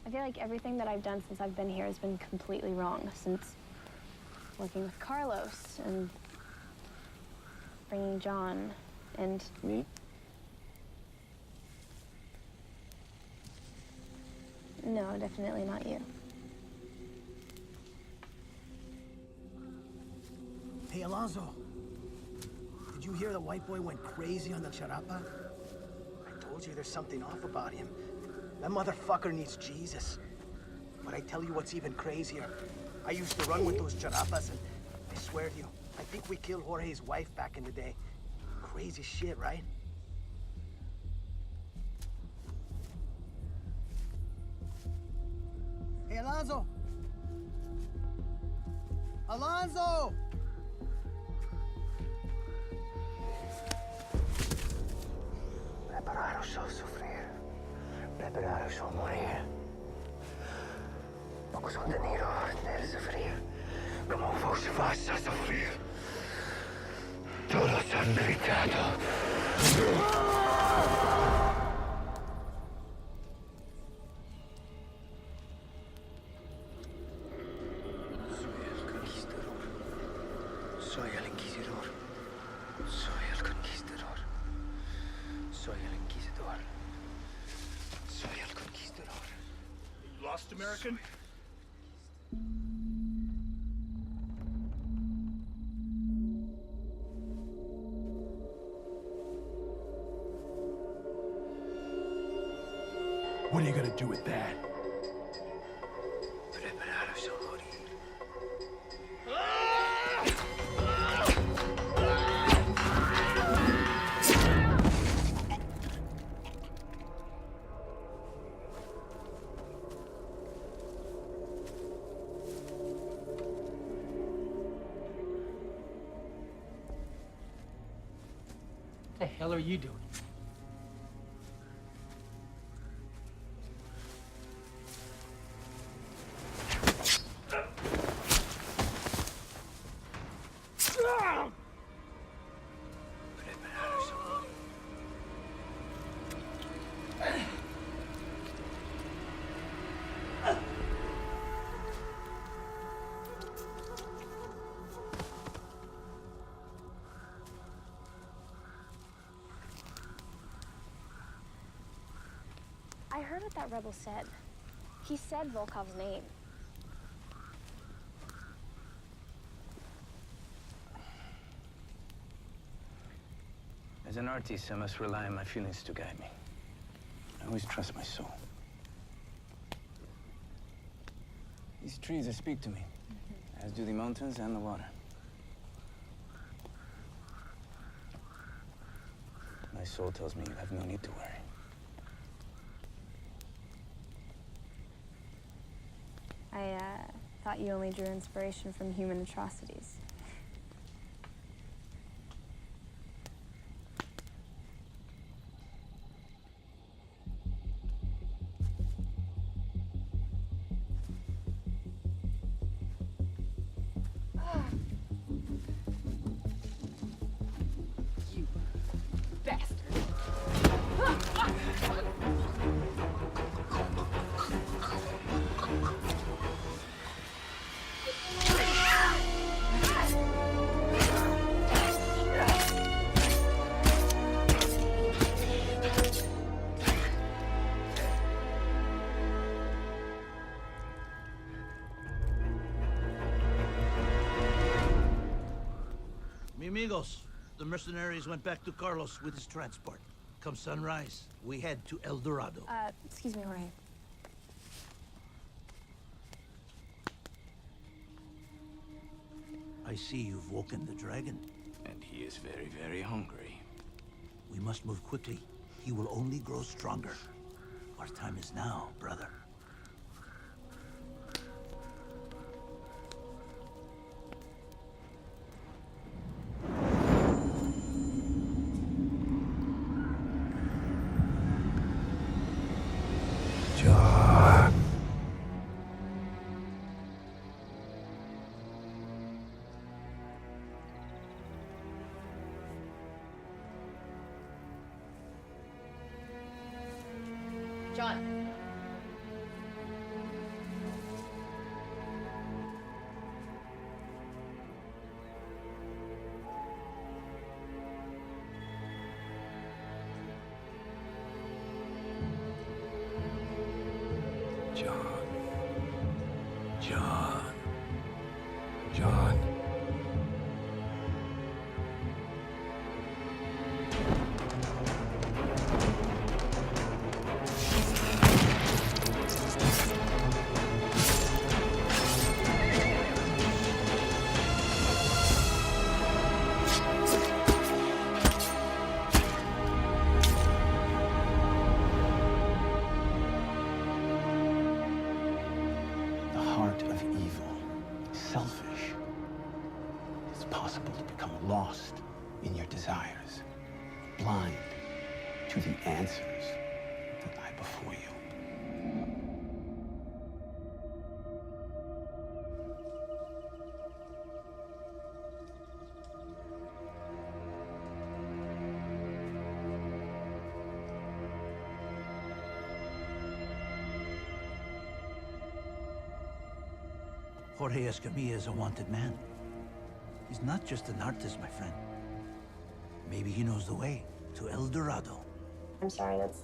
I feel like everything that I've done since I've been here has been completely wrong. Since working with Carlos and bringing John and...
Me?
No, definitely not you.
Hey, Alonso. Did you hear the white boy went crazy on the charapa? I told you there's something off about him. That motherfucker needs Jesus. But I tell you what's even crazier. I used to run with those charapas, and I swear to you, I think we killed Jorge's wife back in the day. Crazy shit, right? Hey, Alonso! Alonso!
Prepararos a sufrir. Prepararos a morir. Pocos han tenido de sufrir como vos vas a sufrir. Todos han gritado.
Soy el Inquisidor. Soy el Conquistador. Soy el Inquisidor. Soy el Conquistador.
You lost, American?
What are you gonna do with that?
Prepararos a morir.
What the hell are you doing?
Prepararos a morir.
I heard what that rebel said. He said Volkov's name.
As an artist, I must rely on my feelings to guide me. I always trust my soul. These trees, they speak to me, as do the mountains and the water. My soul tells me you have no need to worry.
I thought you only drew inspiration from human atrocities.
You bastard.
Mi amigos, the mercenaries went back to Carlos with his transport. Come sunrise, we head to El Dorado.
Excuse me, Jorge.
I see you've woken the dragon.
And he is very, very hungry.
We must move quickly. He will only grow stronger. Our time is now, brother.
John.
John.
The heart of evil, selfish. It's possible to become lost in your desires, blind to the answers that lie before you.
Jorge Escamilla is a wanted man. He's not just an artist, my friend. Maybe he knows the way to El Dorado.
I'm sorry, that's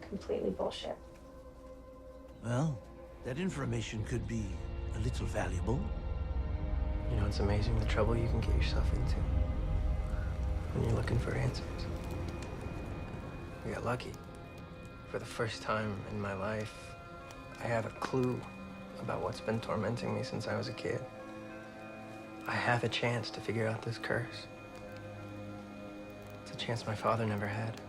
completely bullshit.
Well, that information could be a little valuable.
You know, it's amazing the trouble you can get yourself into when you're looking for answers. I got lucky. For the first time in my life, I have a clue about what's been tormenting me since I was a kid. I have a chance to figure out this curse. It's a chance my father never had.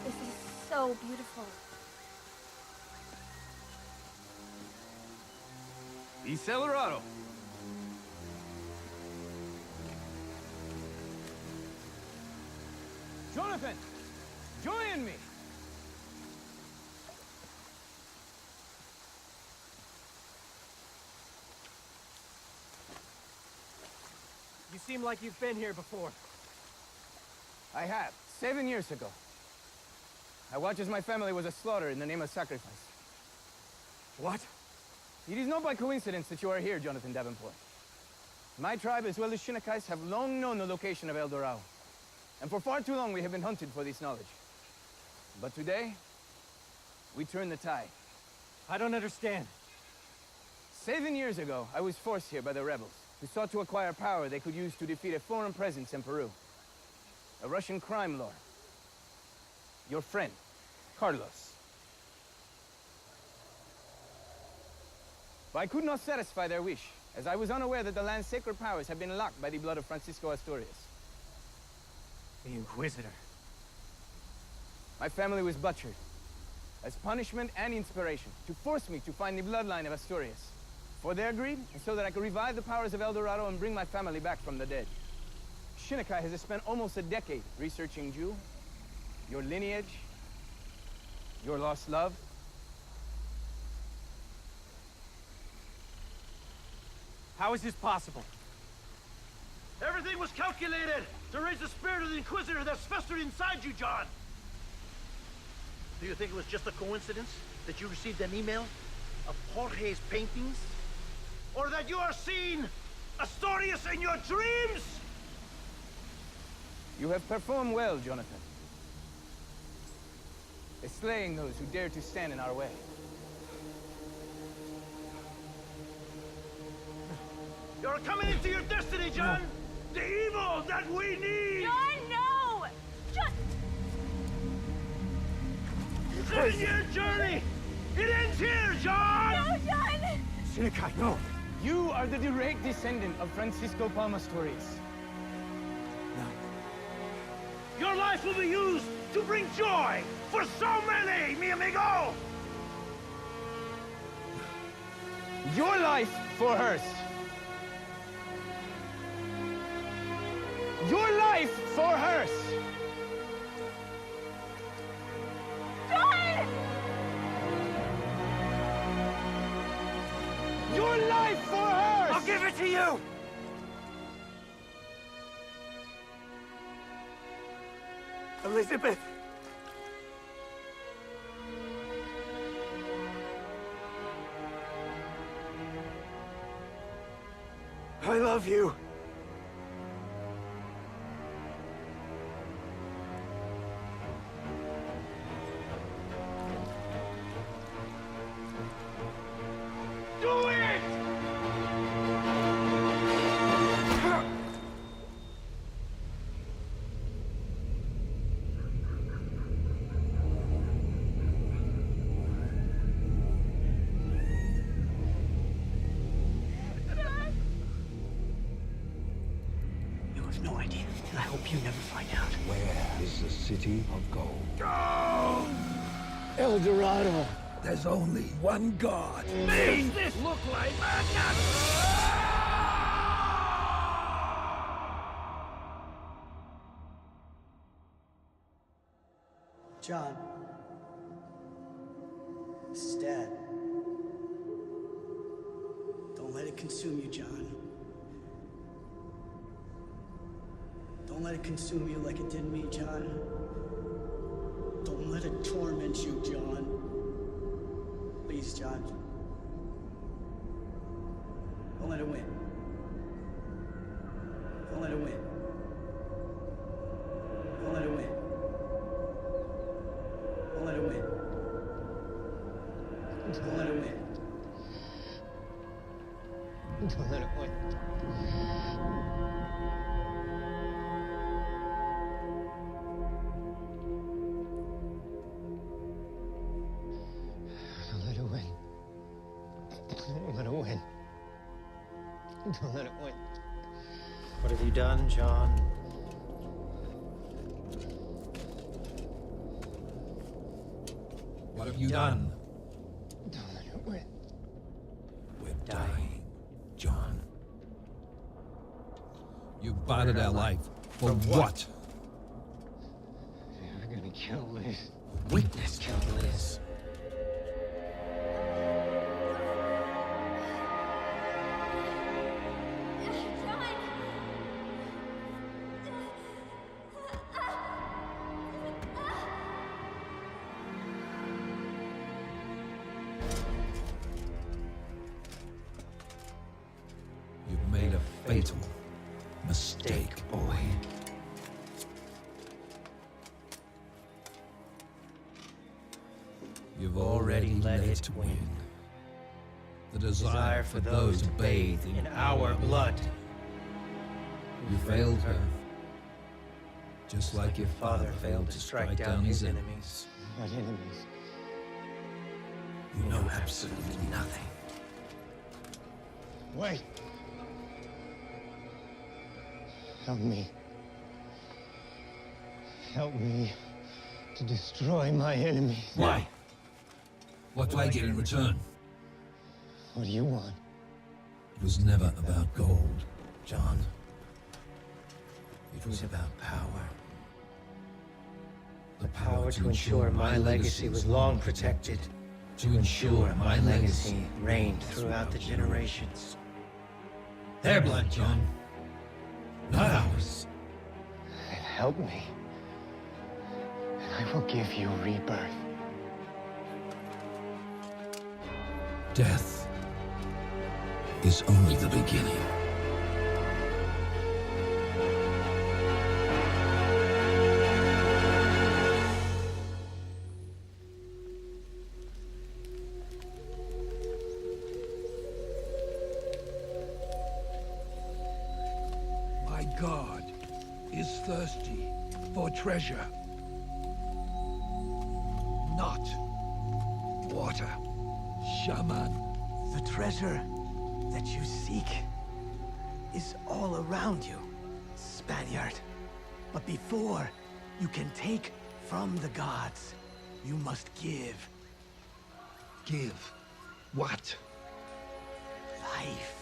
This is so beautiful.
East El Dorado. Jonathan, join me.
You seem like you've been here before.
I have, 7 years ago. I watched as my family was slaughtered in the name of sacrifice.
What?
It is not by coincidence that you are here, Jonathan Davenport. My tribe, as well as Shinnekais, have long known the location of El Dorado. And for far too long, we have been hunted for this knowledge. But today, we turn the tide.
I don't understand.
7 years ago, I was forced here by the rebels, who sought to acquire power they could use to defeat a foreign presence in Peru. A Russian crime lord. Your friend, Carlos. But I could not satisfy their wish, as I was unaware that the land's sacred powers had been locked by the blood of Francisco Asturias.
The Inquisitor.
My family was butchered, as punishment and inspiration, to force me to find the bloodline of Asturias. For their greed, and so that I could revive the powers of El Dorado and bring my family back from the dead. Shinnekai has spent almost a decade researching you, your lineage, your lost love.
How is this possible?
Everything was calculated to raise the spirit of the Inquisitor that's festered inside you, John. Do you think it was just a coincidence that you received an email of Jorge's paintings? Or that you are seeing Asturias in your dreams?
You have performed well, Jonathan. Slaying those who dare to stand in our way.
You're coming into your destiny, John! No. The evil that we need!
John, no! John!
It's an 7-year journey! It ends here, John!
No, John!
Shinnekai, no! You are the direct descendant of Francisco Palmas Torres.
Your life will be used to bring joy for so many, mi amigo!
Your life for hers. Your life for hers.
John!
Your life for hers!
I'll give it to you! Elizabeth! I love you. Do it!
No idea, and I hope you never find out.
Where is the city of gold?
Go!
El Dorado. There's only one God.
Does this look like madness?
John. This is Dad. Don't let it consume you, John. Don't let it consume you like it did me, John. Don't let it torment you, John. Please, John. Don't let it win. Don't let it win. Don't let it win. Don't let it win. Don't let it win.
Don't let it win. Don't let it win. What have you done, John?
What have you done?
Don't let it win.
We're dying, John. You've bartered our life. For what?
You're gonna kill Liz.
Weakness
Kill Liz.
You've made a fatal mistake, boy. You've already let it win. The desire for those to bathe in our blood. You failed her. Just like your father failed to strike down his enemies.
What enemies?
You know absolutely nothing.
Wait. Help me. Help me to destroy my enemies.
Why? What do I get in return?
What do you want?
It was never about gold, John. It was about power. The power to ensure my legacy was long protected. To ensure my legacy reigned throughout the generations. Their blood, John. Not ours.
Then help me. And I will give you rebirth.
Death is only the beginning. thirsty for treasure, not water. Shaman.
The treasure that you seek is all around you, Spaniard. But before you can take from the gods, you must give.
Give what?
Life.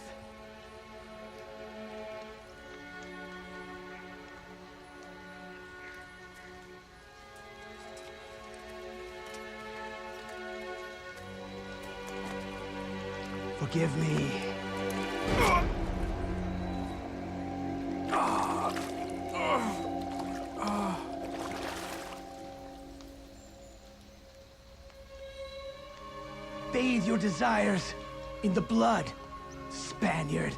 Forgive me. Bathe your desires in the blood, Spaniard.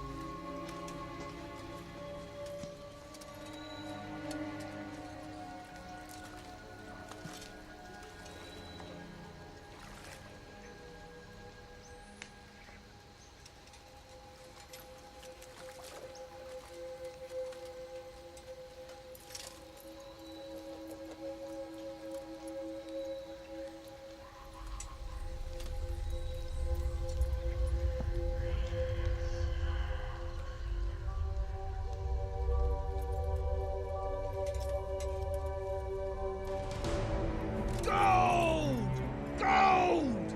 Gold! Gold!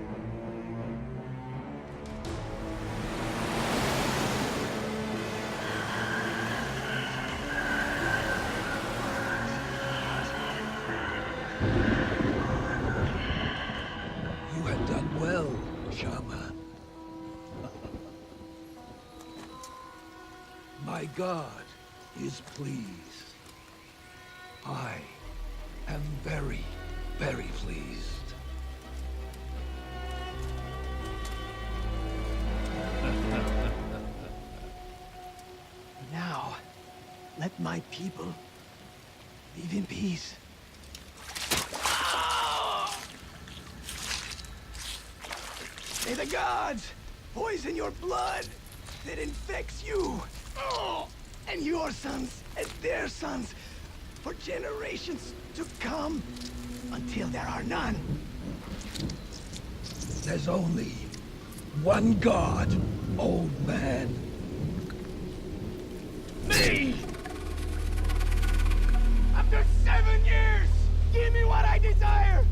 You had done well, Shaman. My God is pleased. I am very, very pleased.
Now, let my people live in peace. May the gods poison your blood that infects you, and your sons and their sons for generations to come, until there are none.
There's only one God, old man.
Me! After 7 years, give me what I desire!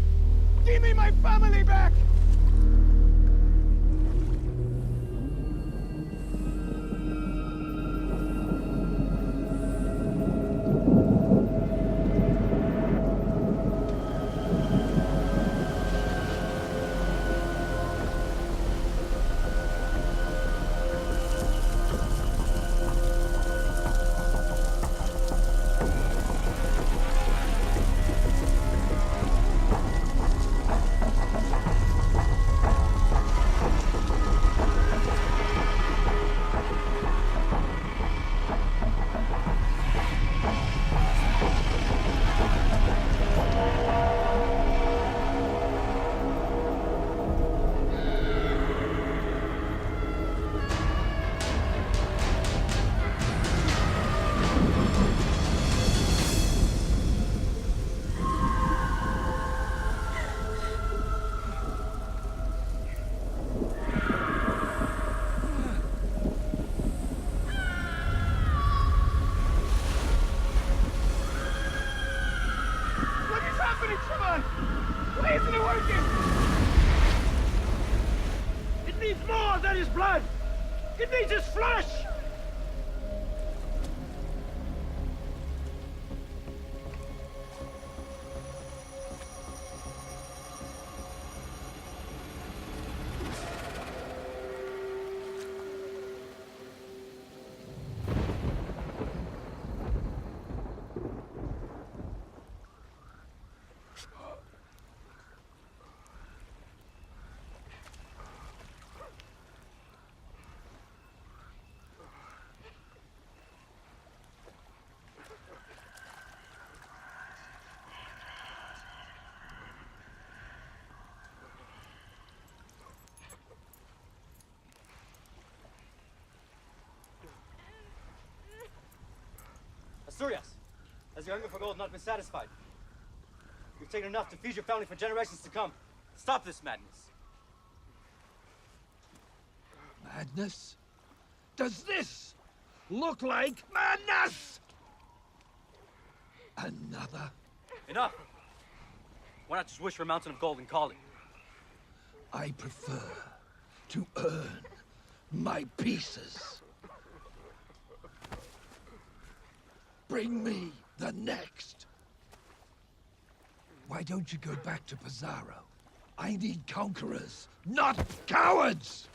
Give me my family back! Why isn't it working?
It needs more than his blood! It needs his flesh!
Asturias, has your hunger for gold has not been satisfied? You've taken enough to feed your family for generations to come. Stop this madness.
Madness? Does this look like madness? Another?
Enough! Why not just wish for a mountain of gold and call it?
I prefer to earn my pieces. Bring me the next. Why don't you go back to Pizarro? I need conquerors, not cowards!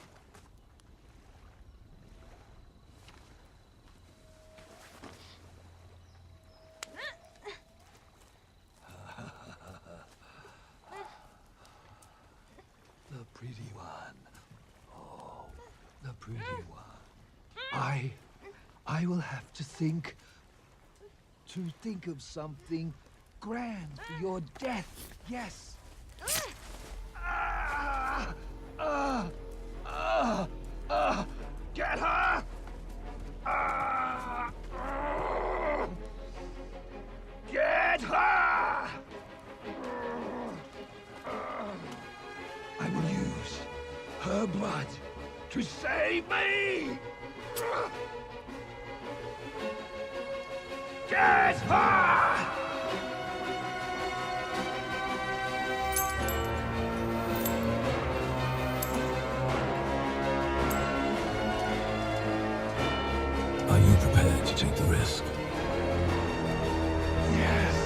The pretty one. Oh, the pretty one. I will have to think of something grand for your death. Yes. Get her! Get her! I will use her blood to save me! Get her! Are you prepared to take the risk? Yes.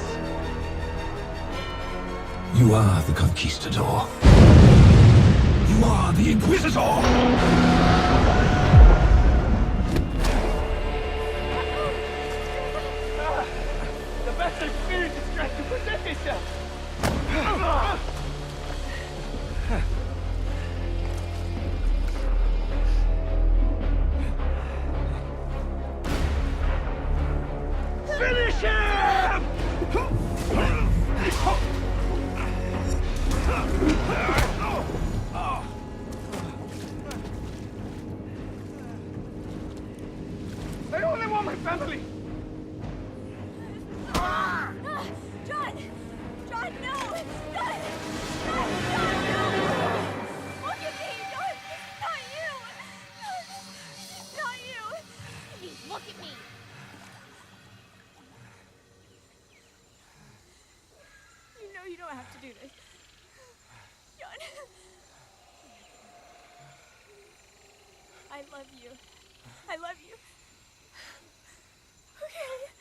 You are the Conquistador. You are the Inquisitor!
The best experience is trying to protect yourself!
Finish him!
I only want my family!
John! John, no! John! John, no! Look at me! John, not you! Not you! Please, look at me! You know you don't have to do this. John. I love you. I love you. Okay.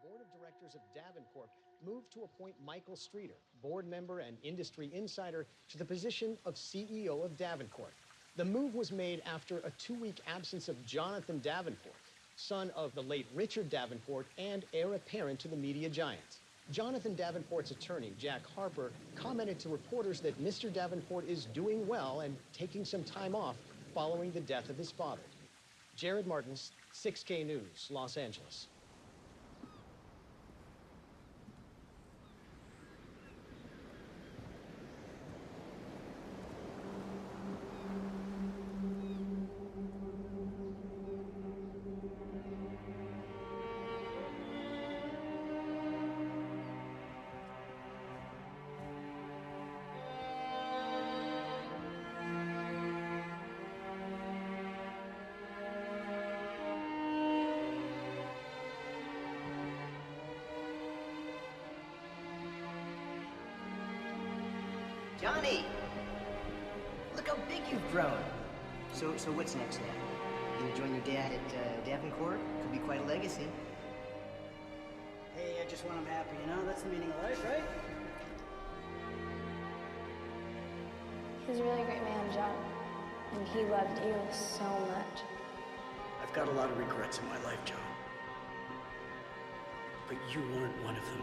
Board of Directors of Davenport moved to appoint Michael Streeter, board member and industry insider, to the position of CEO of Davenport. The move was made after a 2-week absence of Jonathan Davenport, son of the late Richard Davenport and heir apparent to the media giant. Jonathan Davenport's attorney, Jack Harper, commented to reporters that Mr. Davenport is doing well and taking some time off following the death of his father. Jared Martins, 6K News, Los Angeles.
Johnny! Look how big you've grown. So what's next now? You gonna join your dad at Davenport? Could be quite a legacy.
Hey, I just want him happy, you know? That's the meaning of life, right?
He was a really great man, John. And he loved you so much.
I've got a lot of regrets in my life, John. But you weren't one of them.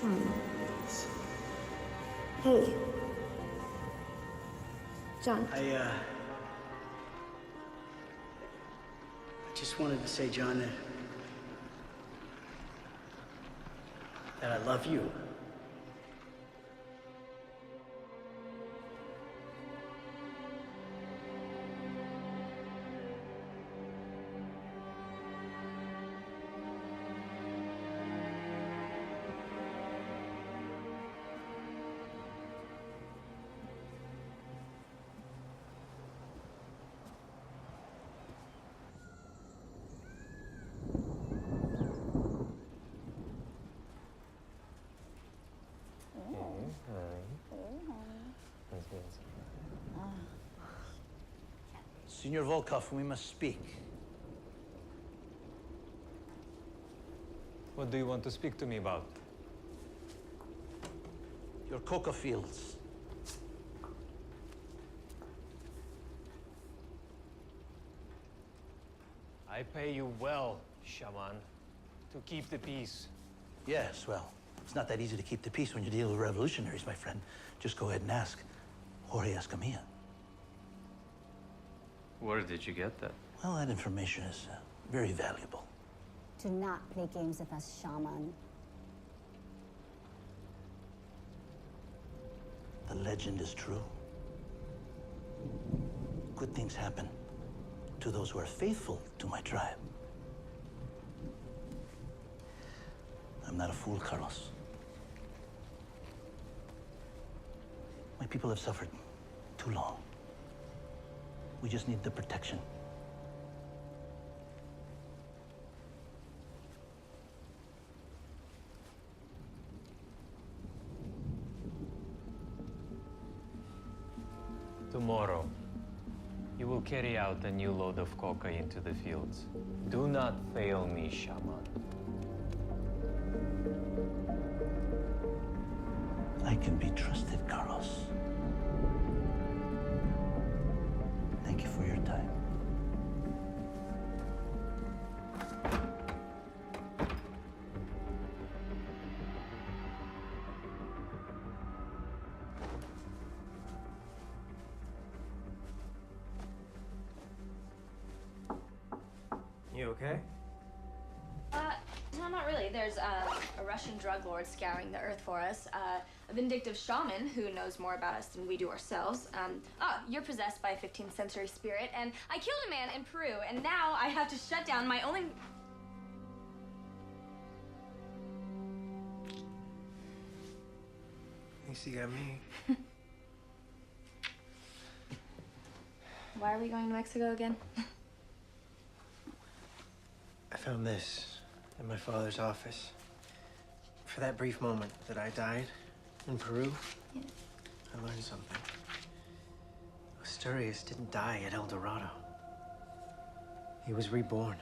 John. Hey. John.
I just wanted to say, John, that I love you.
Senor Volkov, we must speak.
What do you want to speak to me about?
Your coca fields.
I pay you well, Shaman, to keep the peace.
Yes, well, it's not that easy to keep the peace when you deal with revolutionaries, my friend. Just go ahead and ask Jorge Escamilla.
Where did you get that?
Well, that information is very valuable.
Do not play games with us, Shaman.
The legend is true. Good things happen to those who are faithful to my tribe. I'm not a fool, Carlos. My people have suffered too long. We just need the protection.
Tomorrow, you will carry out a new load of coca into the fields. Do not fail me, Shaman.
I can be trusted, Carlos. Thank you for your time.
You okay?
No, not really. There's a Russian drug lord scouring the earth for us, a vindictive shaman who knows more about us than we do ourselves. You're possessed by a 15th century spirit, and I killed a man in Peru, and now I have to shut down my only...
At least you got me.
Why are we going to Mexico again?
I found this in my father's office. For that brief moment that I died in Peru,
Yeah.
I learned something. Asturias didn't die at El Dorado. He was reborn.